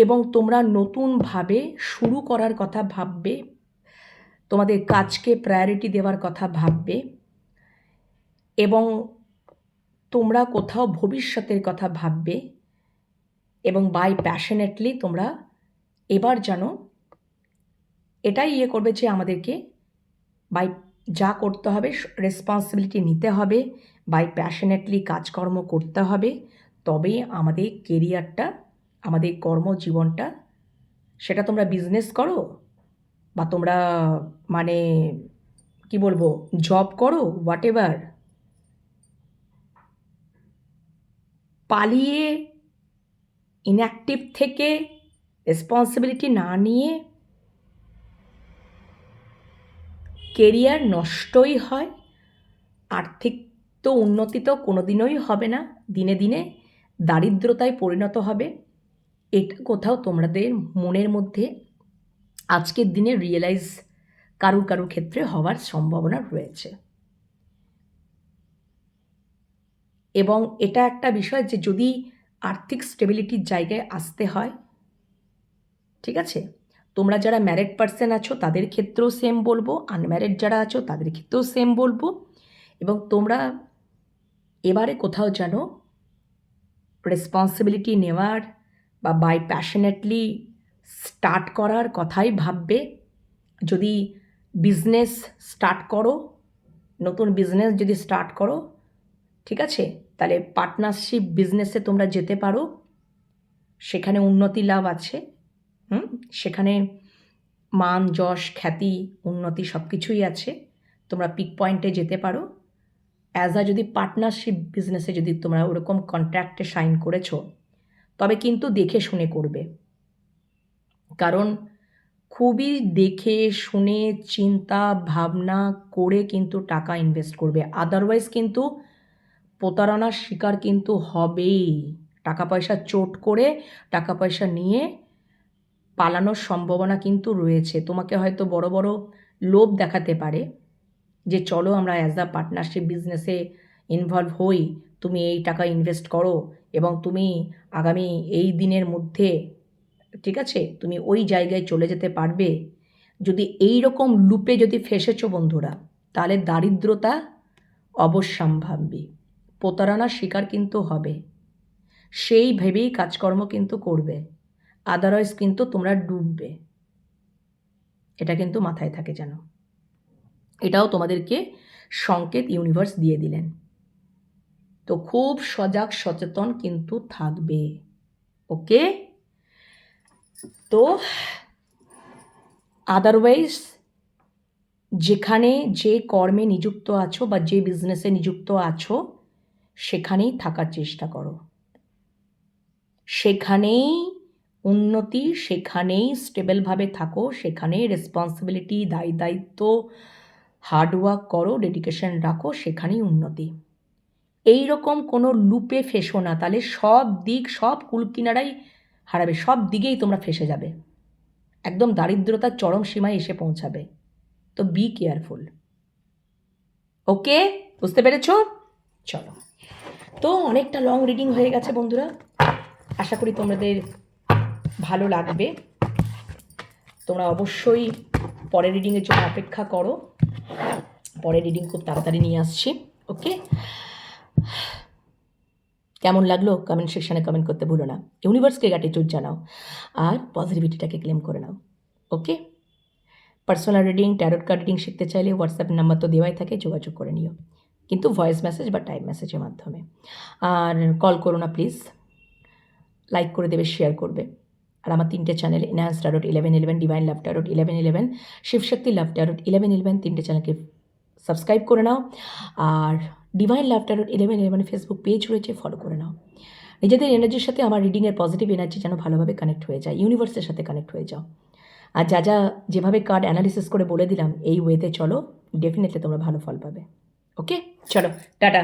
এবং তোমরা নতুনভাবে শুরু করার কথা ভাববে, তোমাদের কাজকে প্রায়োরিটি দেওয়ার কথা ভাববে এবং তোমরা কোথাও ভবিষ্যতের কথা ভাববে এবং বাই প্যাশনেটলি তোমরা এবার যেন এটাই করবে যে আমাদেরকে বাই যা করতে হবে রেসপন্সিবিলিটি নিতে হবে, বাই প্যাশনেটলি কাজকর্ম করতে হবে, তবেই আমাদের কেরিয়ারটা, আমাদের কর্মজীবনটা, সেটা তোমরা বিজনেস করো বা তোমরা মানে কি বলবো জব করো, হোয়াট এভার, পালিয়ে ইনঅ্যাক্টিভ থেকে রেসপন্সিবিলিটি না নিয়ে কেরিয়ার নষ্টই হয়, আর্থিক তো উন্নতি তো কোনোদিনই হবে না, দিনে দিনে দারিদ্রতায় পরিণত হবে। এটা কোথাও তোমাদের মনের মধ্যে আজকের দিনে রিয়েলাইজ কারুর ক্ষেত্রে হওয়ার সম্ভাবনা রয়েছে। এবং এটা একটা বিষয় যে যদি আর্থিক স্টেবিলিটির জায়গায় আসতে হয়, ঠিক আছে, তোমরা যারা ম্যারিড পার্সন আছো তাদের ক্ষেত্রেও সেম বলবো, আনম্যারিড যারা আছো তাদের ক্ষেত্রেও সেম বলবো, এবং তোমরা এবারে কোথাও যেন রেসপন্সিবিলিটি নেওয়ার বা বাই প্যাশনেটলি স্টার্ট করার কথাই ভাববে। যদি বিজনেস স্টার্ট করো, নতুন বিজনেস যদি স্টার্ট করো, ঠিক আছে, তাহলে পার্টনারশিপ বিজনেসে তোমরা যেতে পারো, সেখানে উন্নতি লাভ আছে। সেখানে মান যশ খ্যাতি উন্নতি সব কিছুই আছে, তোমরা পিক পয়েন্টে যেতে পারো। যদি পার্টনারশিপ বিজনেসে যদি তোমরা ওরকম কন্ট্রাক্টে সাইন করেছো, তবে কিন্তু দেখে শুনে করবে, কারণ খুবই দেখে শুনে চিন্তা ভাবনা করে কিন্তু টাকা ইনভেস্ট করবে, আদারওয়াইজ কিন্তু প্রতারণার শিকার কিন্তু হবেই। টাকা পয়সা চোট করে টাকা পয়সা নিয়ে পালানোর সম্ভাবনা কিন্তু রয়েছে। তোমাকে হয়তো বড় বড় লোভ দেখাতে পারে যে চলো আমরা পার্টনারশিপ বিজনেসে ইনভলভ হই, তুমি এই টাকা ইনভেস্ট করো এবং তুমি আগামী এই দিনের মধ্যে, ঠিক আছে, তুমি ওই জায়গায় চলে যেতে পারবে। যদি এই রকম লুপে যদি ফেসেছো বন্ধুরা, তাহলে দারিদ্রতা অবশ্যম্ভাবী, প্রতারণার শিকার কিন্তু হবে, সেই ভেবেই কাজকর্ম কিন্তু করবে, আদারওয়াইজ কিন্তু তোমরা ডুববে। এটা কিন্তু মাথায় থাকে যেন, এটাও তোমাদেরকে সংকেত ইউনিভার্স দিয়ে দিলেন। তো খুব সজাগ সচেতন কিন্তু থাকবে, ওকে। তো আদারওয়াইজ যেখানে যে কর্মে নিযুক্ত আছো বা যে বিজনেসে নিযুক্ত আছো সেখানেই থাকার চেষ্টা করো, সেখানেই উন্নতি, সেখানেই স্টেবলভাবে থাকো, সেখানেই রেসপন্সিবিলিটি দায়িত্ব হার্ডওয়ার্ক করো, ডেডিকেশন রাখো, সেখানেই উন্নতি। এই রকম কোনো লুপে ফেসো না, তাহলে সব দিক সব কুল কিনারাই হারাবে, সব দিকেই তোমরা ফেসে যাবে, একদম দারিদ্রতার চরম সীমায় এসে পৌঁছাবে। তো বি কেয়ারফুল, ওকে, বুঝতে পেরেছো? চলো, তো অনেকটা লং রিডিং হয়ে গেছে বন্ধুরা, আশা করি তোমাদের ভালো লাগবে। তোমরা অবশ্যই পরের রিডিংয়ের জন্য অপেক্ষা করো, পরের রিডিং খুব তাড়াতাড়ি নিয়ে আসছি, ওকে। কেমন লাগলো কমেন্ট সেকশানে কমেন্ট করতে ভুলো না, ইউনিভার্সকে গ্র্যাটিটিউড জানাও আর পজিটিভিটিটাকে ক্লেম করে নাও, okay. Personal reading, tarot card reading শিখতে চাইলে হোয়াটসঅ্যাপ নাম্বার তো দেওয়াই থাকে, যোগাযোগ করে নিও, কিন্তু ভয়েস মেসেজ বা টাইপ মেসেজের মাধ্যমে। আর কল করো না প্লিজ, লাইক করে দেবে, শেয়ার করবে। আর আমার 3টে channel, enhance tarot 1111, divine love tarot 1111, Shivshakti love tarot 1111, 3টে চ্যানেলকে সাবস্ক্রাইব করে নাও। আর divine love tarot 1111 Facebook page রয়েছে, ফলো করে নাও। নিজেদের এনার্জির সাথে আমার রিডিংয়ের পজিটিভ এনার্জি যেন ভালোভাবে কানেক্ট হয়ে যায়, ইউনিভার্সের সাথে কানেক্ট হয়ে যাও। আর যেভাবে কার্ড অ্যানালিসিস করে বলে দিলাম এই ওয়েতে চলো, ডেফিনেটলি তোমরা ভালো ফল পাবে, ওকে। চলো, টাটা।